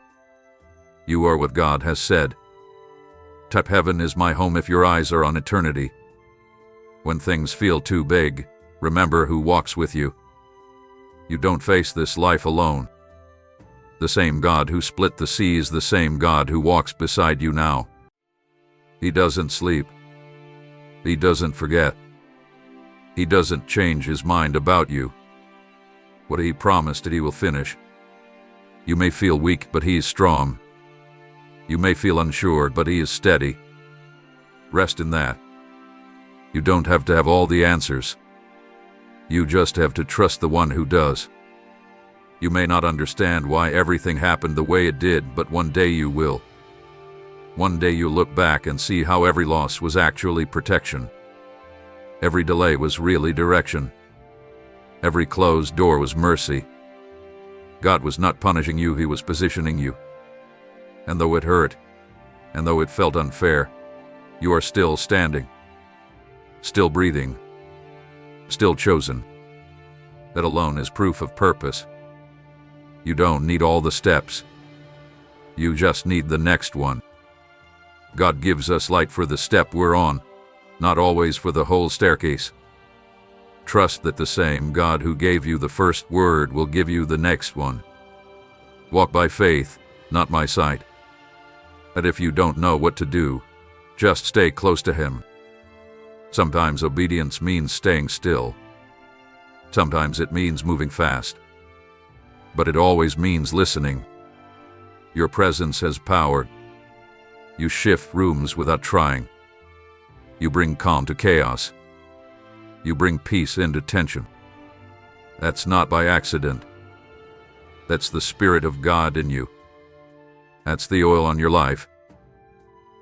A: You are what God has said. Type heaven is my home if your eyes are on eternity. When things feel too big, remember who walks with you. You don't face this life alone. The same God who split the sea is the same God who walks beside you now. He doesn't sleep. He doesn't forget. He doesn't change His mind about you. What He promised that He will finish. You may feel weak, but He is strong. You may feel unsure, but He is steady. Rest in that. You don't have to have all the answers. You just have to trust the one who does. You may not understand why everything happened the way it did, but one day you will. One day you'll look back and see how every loss was actually protection. Every delay was really direction. Every closed door was mercy. God was not punishing you, He was positioning you. And though it hurt, and though it felt unfair, you are still standing, still breathing, still chosen. That alone is proof of purpose. You don't need all the steps. You just need the next one. God gives us light for the step we're on, not always for the whole staircase. Trust that the same God who gave you the first word will give you the next one. Walk by faith, not by sight. And if you don't know what to do, just stay close to Him. Sometimes obedience means staying still. Sometimes it means moving fast. But it always means listening. Your presence has power. You shift rooms without trying. You bring calm to chaos. You bring peace into tension. That's not by accident. That's the Spirit of God in you. That's the oil on your life.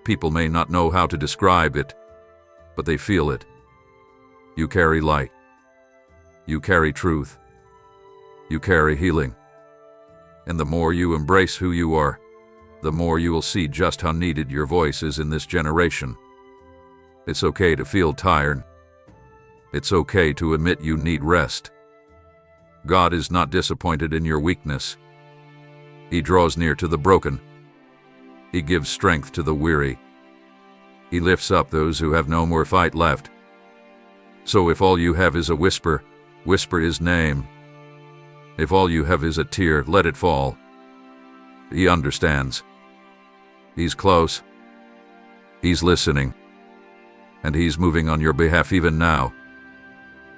A: People may not know how to describe it, but they feel it. You carry light. You carry truth. You carry healing. And the more you embrace who you are, the more you will see just how needed your voice is in this generation. It's okay to feel tired. It's okay to admit you need rest. God is not disappointed in your weakness. He draws near to the broken. He gives strength to the weary. He lifts up those who have no more fight left. So if all you have is a whisper, whisper His name. If all you have is a tear, let it fall. He understands. He's close. He's listening. And He's moving on your behalf even now.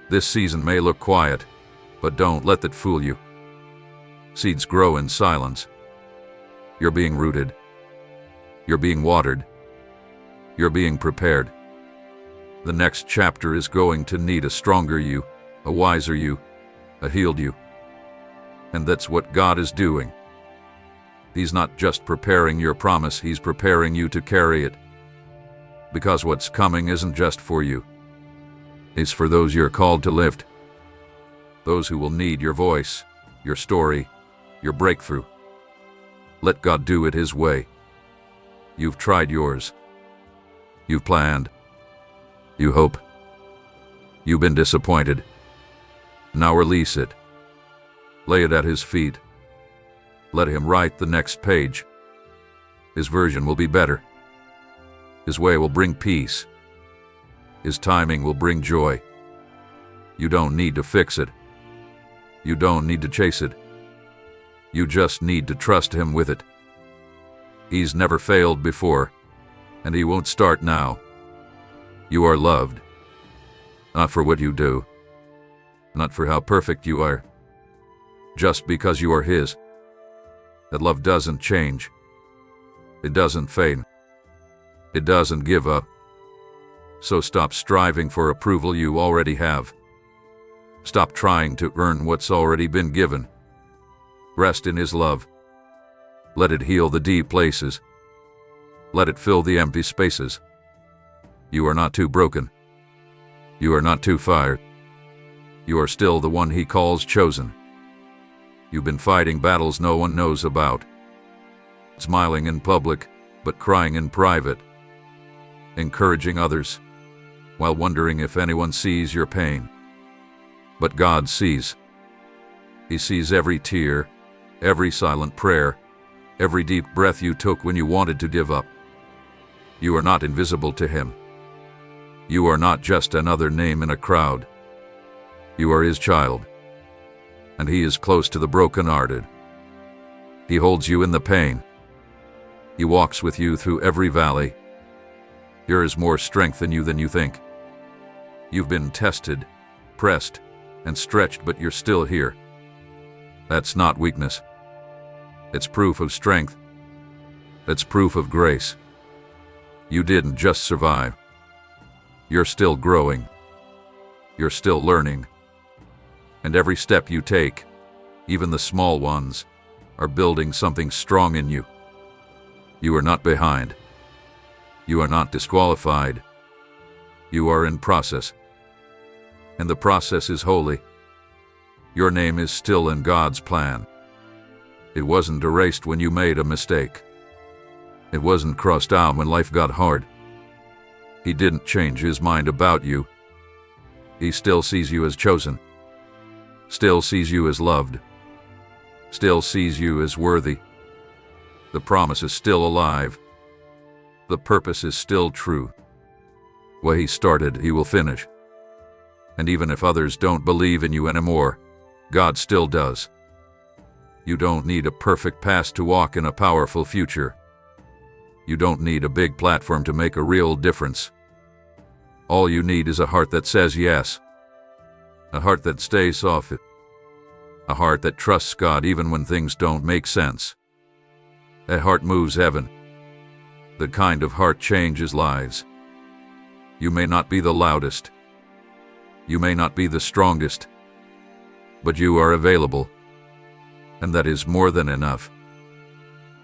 A: This season may look quiet, but don't let that fool you. Seeds grow in silence. You're being rooted. You're being watered. You're being prepared. The next chapter is going to need a stronger you, a wiser you, a healed you. And that's what God is doing. He's not just preparing your promise, He's preparing you to carry it. Because what's coming isn't just for you. It's for those you're called to lift. Those who will need your voice, your story, your breakthrough. Let God do it His way. You've tried yours. You've planned. You hope. You've been disappointed. Now release it. Lay it at His feet. Let Him write the next page. His version will be better. His way will bring peace. His timing will bring joy. You don't need to fix it. You don't need to chase it. You just need to trust Him with it. He's never failed before, and He won't start now. You are loved. Not for what you do. Not for how perfect you are. Just because you are His. That love doesn't change. It doesn't fade. It doesn't give up. So stop striving for approval you already have. Stop trying to earn what's already been given. Rest in His love. Let it heal the deep places. Let it fill the empty spaces. You are not too broken. You are not too fired. You are still the one He calls chosen. You've been fighting battles no one knows about. Smiling in public, but crying in private. Encouraging others, while wondering if anyone sees your pain. But God sees. He sees every tear, every silent prayer, every deep breath you took when you wanted to give up. You are not invisible to Him. You are not just another name in a crowd. You are His child. And He is close to the brokenhearted. He holds you in the pain. He walks with you through every valley. There is more strength in you than you think. You've been tested, pressed, and stretched, but you're still here. That's not weakness. It's proof of strength. It's proof of grace. You didn't just survive. You're still growing. You're still learning. And every step you take, even the small ones, are building something strong in you. You are not behind. You are not disqualified. You are in process. And the process is holy. Your name is still in God's plan. It wasn't erased when you made a mistake. It wasn't crossed out when life got hard. He didn't change his mind about you. He still sees you as chosen. Still sees you as loved. Still sees you as worthy. The promise is still alive. The purpose is still true. What he started, he will finish. And even if others don't believe in you anymore, God still does. You don't need a perfect past to walk in a powerful future. You don't need a big platform to make a real difference. All you need is a heart that says yes. A heart that stays soft. A heart that trusts God even when things don't make sense. That heart moves heaven. The kind of heart changes lives. You may not be the loudest. You may not be the strongest. But you are available. And that is more than enough.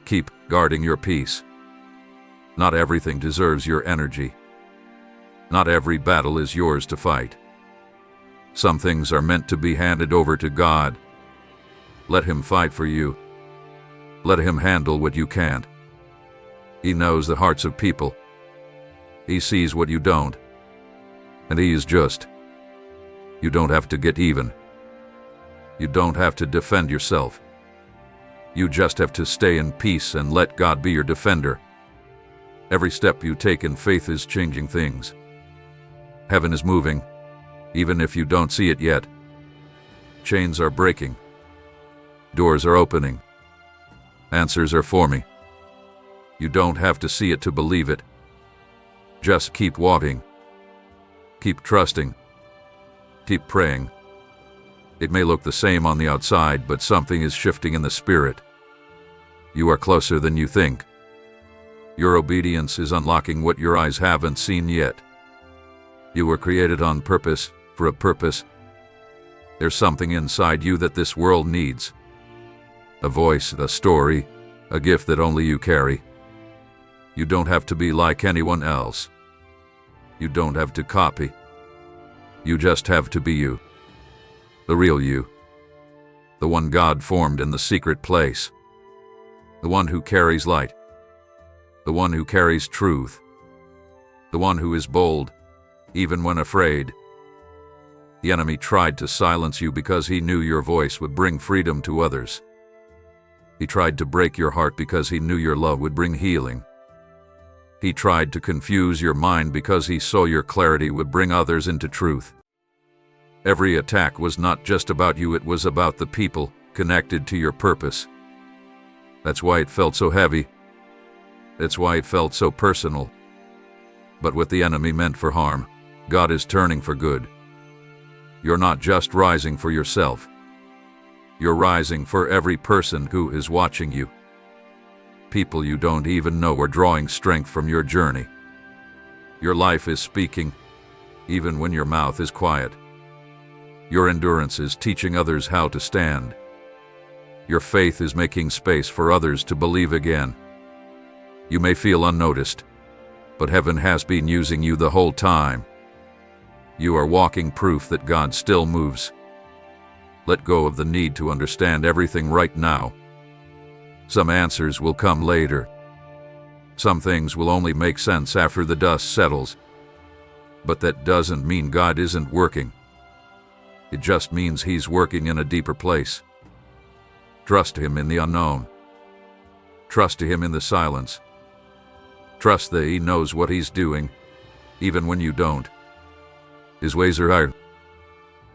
A: Keep guarding your peace. Not everything deserves your energy. Not every battle is yours to fight. Some things are meant to be handed over to God. Let Him fight for you. Let Him handle what you can't. He knows the hearts of people. He sees what you don't. And He is just. You don't have to get even. You don't have to defend yourself. You just have to stay in peace and let God be your defender. Every step you take in faith is changing things. Heaven is moving, even if you don't see it yet. Chains are breaking. Doors are opening. Answers are forming. You don't have to see it to believe it. Just keep walking. Keep trusting. Keep praying. It may look the same on the outside, but something is shifting in the spirit. You are closer than you think. Your obedience is unlocking what your eyes haven't seen yet. You were created on purpose, for a purpose. There's something inside you that this world needs. A voice, a story, a gift that only you carry. You don't have to be like anyone else. You don't have to copy. You just have to be you. The real you. The one God formed in the secret place. The one who carries light. The one who carries truth. The one who is bold, even when afraid. The enemy tried to silence you because he knew your voice would bring freedom to others. He tried to break your heart because he knew your love would bring healing. He tried to confuse your mind because he saw your clarity would bring others into truth. Every attack was not just about you, it was about the people connected to your purpose. That's why it felt so heavy. That's why it felt so personal. But what the enemy meant for harm, God is turning for good. You're not just rising for yourself. You're rising for every person who is watching you. People you don't even know are drawing strength from your journey. Your life is speaking, even when your mouth is quiet. Your endurance is teaching others how to stand. Your faith is making space for others to believe again. You may feel unnoticed, but heaven has been using you the whole time. You are walking proof that God still moves. Let go of the need to understand everything right now. Some answers will come later. Some things will only make sense after the dust settles. But that doesn't mean God isn't working. It just means He's working in a deeper place. Trust Him in the unknown. Trust Him in the silence. Trust that He knows what He's doing, even when you don't. His ways are higher.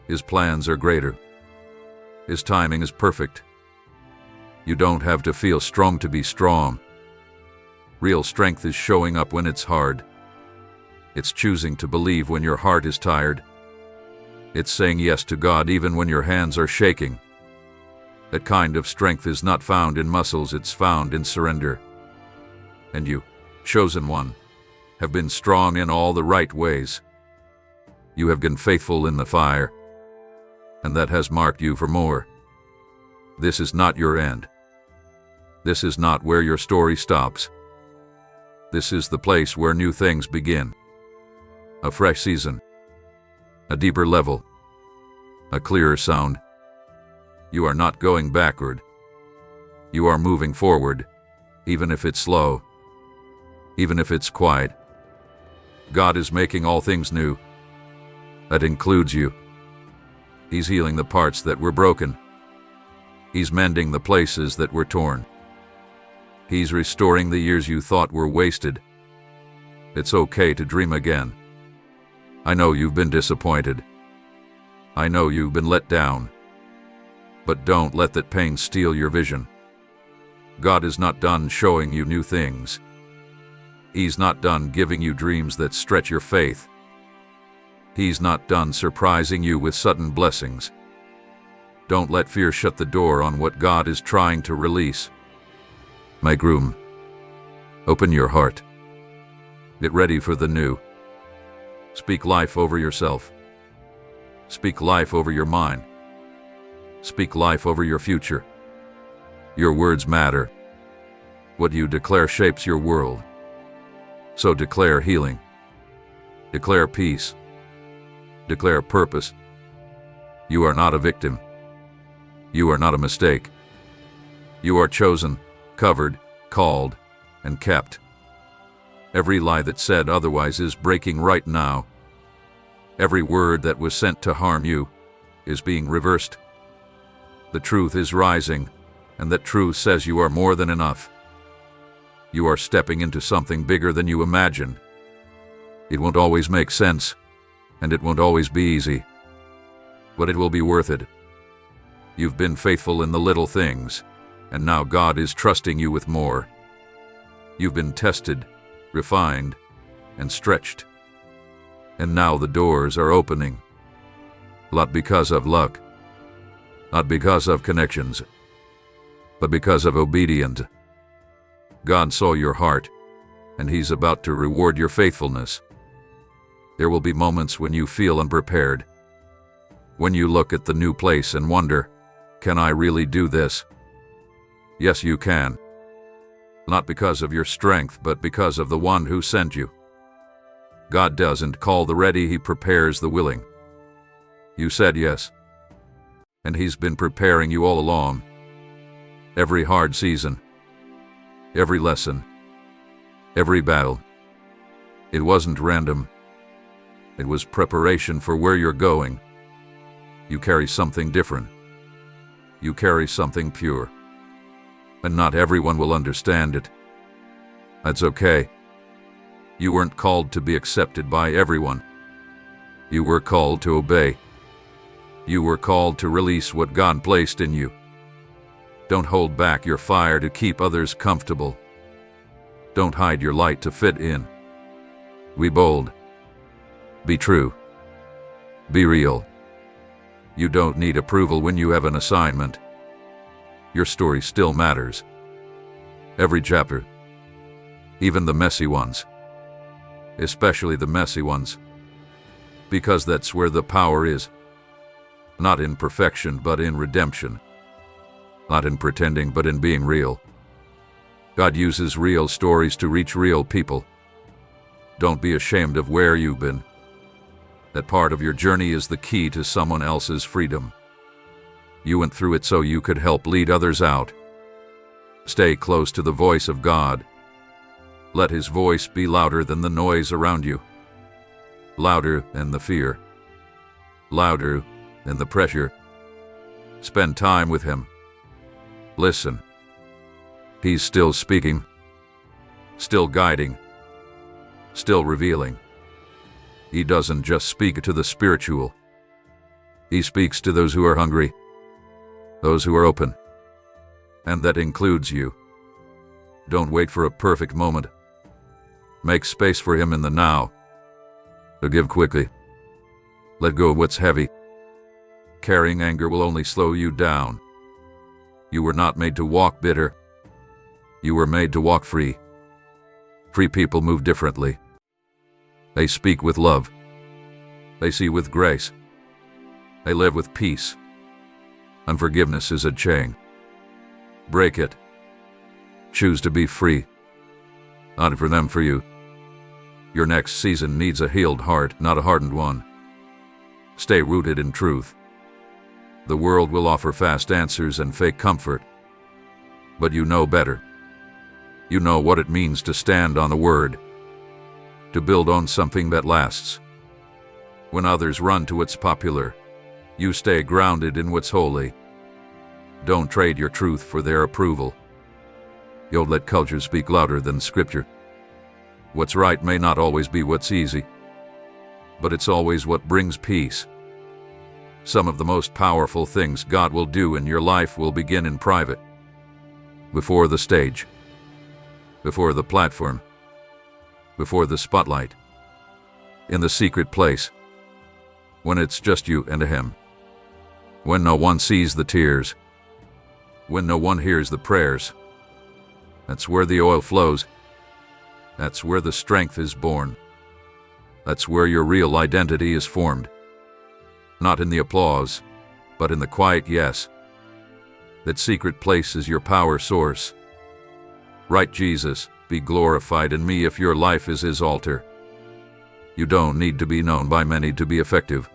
A: His plans are greater. His timing is perfect. You don't have to feel strong to be strong. Real strength is showing up when it's hard. It's choosing to believe when your heart is tired. It's saying yes to God even when your hands are shaking. That kind of strength is not found in muscles, it's found in surrender. And you, chosen one, have been strong in all the right ways. You have been faithful in the fire, and that has marked you for more. This is not your end. This is not where your story stops. This is the place where new things begin. A fresh season. A deeper level. A clearer sound. You are not going backward. You are moving forward, even if it's slow, even if it's quiet. God is making all things new. That includes you. He's healing the parts that were broken. He's mending the places that were torn. He's restoring the years you thought were wasted. It's okay to dream again. I know you've been disappointed. I know you've been let down. But don't let that pain steal your vision. God is not done showing you new things. He's not done giving you dreams that stretch your faith. He's not done surprising you with sudden blessings. Don't let fear shut the door on what God is trying to release. Make room. Open your heart. Get ready for the new. Speak life over yourself. Speak life over your mind. Speak life over your future. Your words matter. What you declare shapes your world. So declare healing. Declare peace. Declare purpose. You are not a victim. You are not a mistake. You are chosen, covered, called, and kept. Every lie that said otherwise is breaking right now. Every word that was sent to harm you is being reversed. The truth is rising, and that truth says you are more than enough. You are stepping into something bigger than you imagine. It won't always make sense, and it won't always be easy. But it will be worth it. You've been faithful in the little things, and now God is trusting you with more. You've been tested, refined, and stretched. And now the doors are opening. Not because of luck, not because of connections, but because of obedience. God saw your heart, and He's about to reward your faithfulness. There will be moments when you feel unprepared, when you look at the new place and wonder, can I really do this? Yes, you can. Not because of your strength, but because of the one who sent you. God doesn't call the ready, He prepares the willing. You said yes, and He's been preparing you all along. Every hard season, every lesson, every battle. It wasn't random. It was preparation for where you're going. You carry something different. You carry something pure. And not everyone will understand it. That's okay. You weren't called to be accepted by everyone. You were called to obey. You were called to release what God placed in you. Don't hold back your fire to keep others comfortable. Don't hide your light to fit in. Be bold. Be true. Be real. You don't need approval when you have an assignment. Your story still matters. Every chapter. Even the messy ones. Especially the messy ones. Because that's where the power is. Not in perfection, but in redemption. Not in pretending, but in being real. God uses real stories to reach real people. Don't be ashamed of where you've been. That part of your journey is the key to someone else's freedom. You went through it so you could help lead others out. Stay close to the voice of God. Let His voice be louder than the noise around you. Louder than the fear. Louder than the pressure. Spend time with Him. Listen. He's still speaking. Still guiding. Still revealing. He doesn't just speak to the spiritual. He speaks to those who are hungry, those who are open. And that includes you. Don't wait for a perfect moment. Make space for Him in the now. Forgive quickly. Let go of what's heavy. Carrying anger will only slow you down. You were not made to walk bitter. You were made to walk free. Free people move differently. They speak with love. They see with grace. They live with peace. Unforgiveness is a chain. Break it. Choose to be free. Not for them, for you. Your next season needs a healed heart, not a hardened one. Stay rooted in truth. The world will offer fast answers and fake comfort. But you know better. You know what it means to stand on the word, to build on something that lasts. When others run to what's popular, you stay grounded in what's holy. Don't trade your truth for their approval. You'll let culture speak louder than scripture. What's right may not always be what's easy, but it's always what brings peace. Some of the most powerful things God will do in your life will begin in private, before the stage, before the platform, before the spotlight, in the secret place, when it's just you and Him, when no one sees the tears, when no one hears the prayers. That's where the oil flows. That's where the strength is born. That's where your real identity is formed. Not in the applause, but in the quiet yes. That secret place is your power source. Write Jesus, be glorified in me if your life is His altar. You don't need to be known by many to be effective.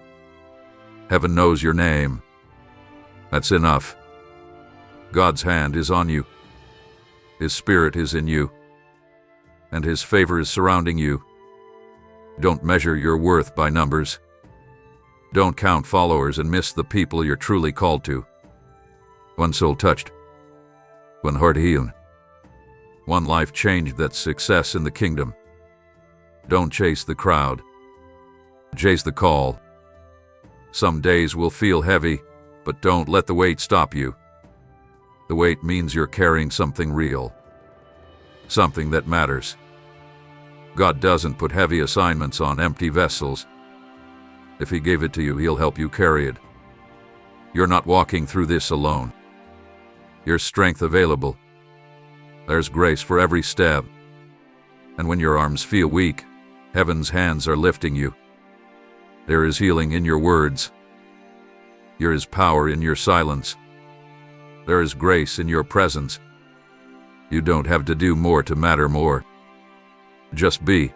A: Heaven knows your name. That's enough. God's hand is on you. His Spirit is in you, and His favor is surrounding you. Don't measure your worth by numbers. Don't count followers and miss the people you're truly called to. One soul touched, one heart healed, one life changed. That's success in the kingdom. Don't chase the crowd. Chase the call. Some days will feel heavy, but don't let the weight stop you. The weight means you're carrying something real, something that matters. God doesn't put heavy assignments on empty vessels. If He gave it to you, He'll help you carry it. You're not walking through this alone. There's strength available. There's grace for every step. And when your arms feel weak, Heaven's hands are lifting you. There is healing in your words. There is power in your silence. There is grace in your presence. You don't have to do more to matter more. Just be.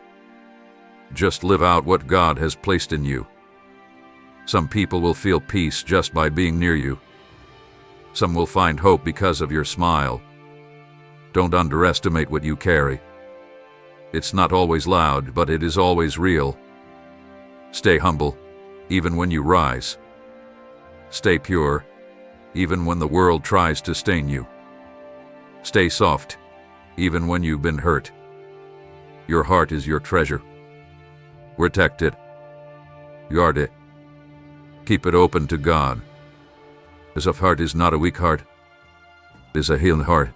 A: Just live out what God has placed in you. Some people will feel peace just by being near you. Some will find hope because of your smile. Don't underestimate what you carry. It's not always loud, but it is always real. Stay humble, even when you rise. Stay pure, even when the world tries to stain you. Stay soft, even when you've been hurt. Your heart is your treasure. Protect it. Guard it. Keep it open to God. A soft heart is not a weak heart. It is a healed heart.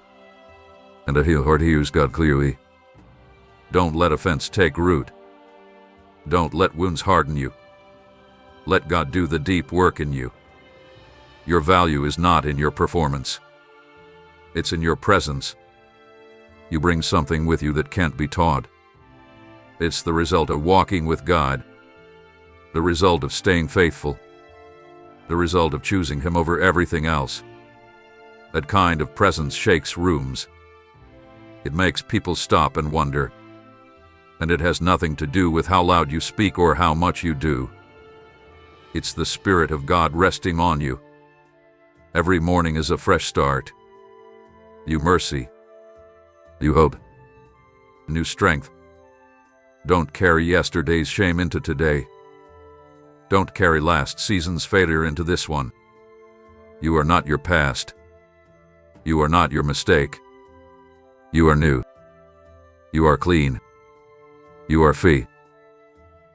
A: And a healed heart hears God clearly. Don't let offense take root. Don't let wounds harden you. Let God do the deep work in you. Your value is not in your performance. It's in your presence. You bring something with you that can't be taught. It's the result of walking with God, the result of staying faithful, the result of choosing Him over everything else. That kind of presence shakes rooms. It makes people stop and wonder. And it has nothing to do with how loud you speak or how much you do. It's the Spirit of God resting on you. Every morning is a fresh start. New mercy. New hope. New strength. Don't carry yesterday's shame into today. Don't carry last season's failure into this one. You are not your past. You are not your mistake. You are new. You are clean. You are free.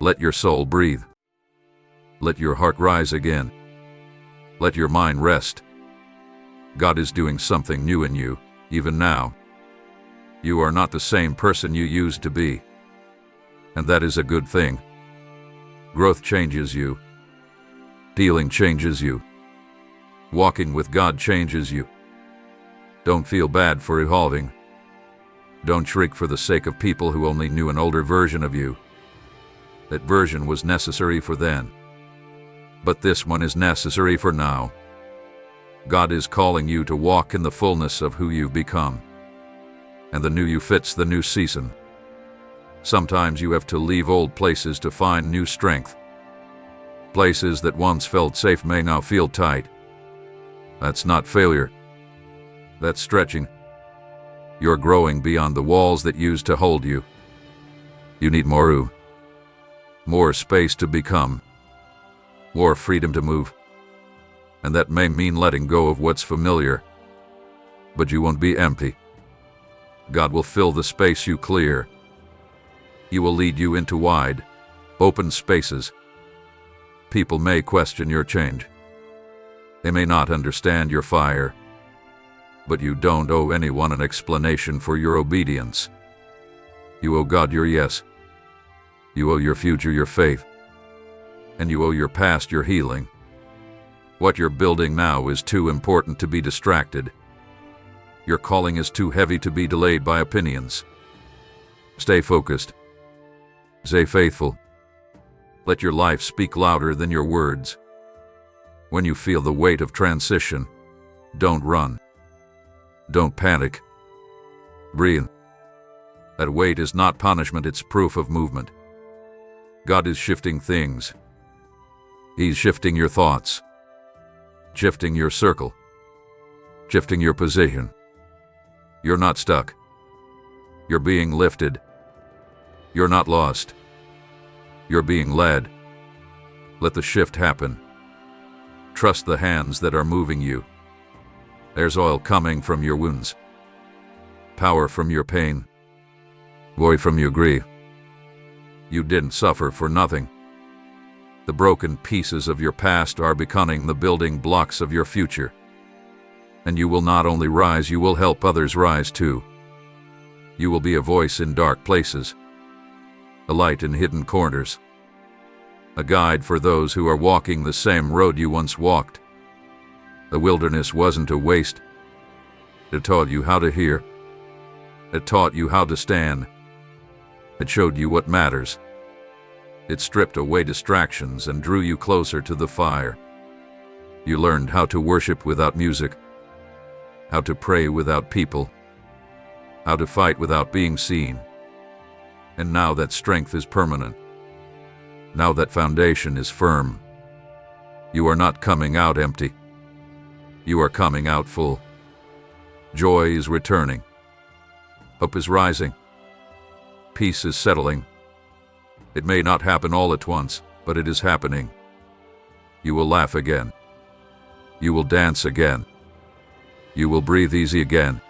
A: Let your soul breathe. Let your heart rise again. Let your mind rest. God is doing something new in you, even now. You are not the same person you used to be. And that is a good thing. Growth changes you. Healing changes you. Walking with God changes you. Don't feel bad for evolving. Don't shrink for the sake of people who only knew an older version of you. That version was necessary for then. But this one is necessary for now. God is calling you to walk in the fullness of who you've become. And the new you fits the new season. Sometimes you have to leave old places to find new strength. Places that once felt safe may now feel tight. That's not failure. That's stretching. You're growing beyond the walls that used to hold you. You need more room, more space to become, more freedom to move. And that may mean letting go of what's familiar. But you won't be empty. God will fill the space you clear. He will lead you into wide, open spaces. People may question your change. They may not understand your fire. But you don't owe anyone an explanation for your obedience. You owe God your yes. You owe your future your faith. And you owe your past your healing. What you're building now is too important to be distracted. Your calling is too heavy to be delayed by opinions. Stay focused. Stay faithful. Let your life speak louder than your words. When you feel the weight of transition, don't run. Don't panic. Breathe. That weight is not punishment, it's proof of movement. God is shifting things. He's shifting your thoughts, shifting your circle, shifting your position. You're not stuck. You're being lifted. You're not lost. You're being led. Let the shift happen. Trust the hands that are moving you. There's oil coming from your wounds, power from your pain, joy from your grief. You didn't suffer for nothing. The broken pieces of your past are becoming the building blocks of your future. And you will not only rise, you will help others rise too. You will be a voice in dark places, a light in hidden corners, a guide for those who are walking the same road you once walked. The wilderness wasn't a waste. It taught you how to hear. It taught you how to stand. It showed you what matters. It stripped away distractions and drew you closer to the fire. You learned how to worship without music, how to pray without people, how to fight without being seen. And now that strength is permanent. Now that foundation is firm. You are not coming out empty. You are coming out full. Joy is returning. Hope is rising. Peace is settling. It may not happen all at once, but it is happening. You will laugh again. You will dance again. You will breathe easy again.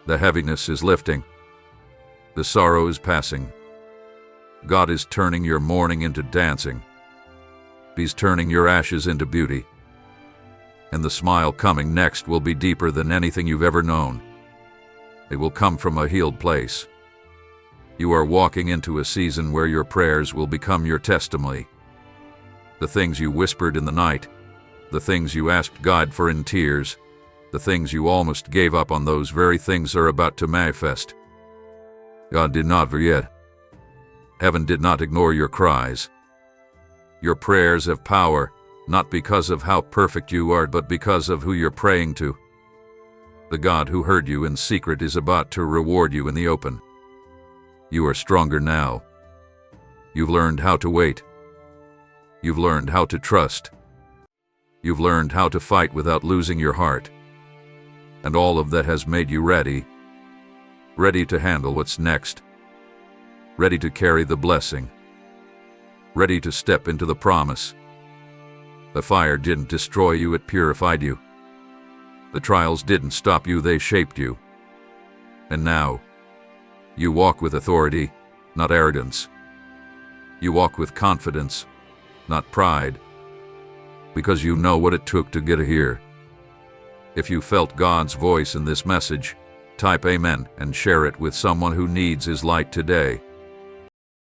A: The heaviness is lifting. The sorrow is passing. God is turning your mourning into dancing. He's turning your ashes into beauty. And the smile coming next will be deeper than anything you've ever known. It will come from a healed place. You are walking into a season where your prayers will become your testimony. The things you whispered in the night, the things you asked God for in tears, the things you almost gave up on, those very things are about to manifest. God did not forget. Heaven did not ignore your cries. Your prayers have power, not because of how perfect you are, but because of who you're praying to. The God who heard you in secret is about to reward you in the open. You are stronger now. You've learned how to wait. You've learned how to trust. You've learned how to fight without losing your heart. And all of that has made you ready. Ready to handle what's next. Ready to carry the blessing. Ready to step into the promise. The fire didn't destroy you, it purified you. The trials didn't stop you, they shaped you. And now, you walk with authority, not arrogance. You walk with confidence, not pride, because you know what it took to get here. If you felt God's voice in this message, type Amen and share it with someone who needs His light today.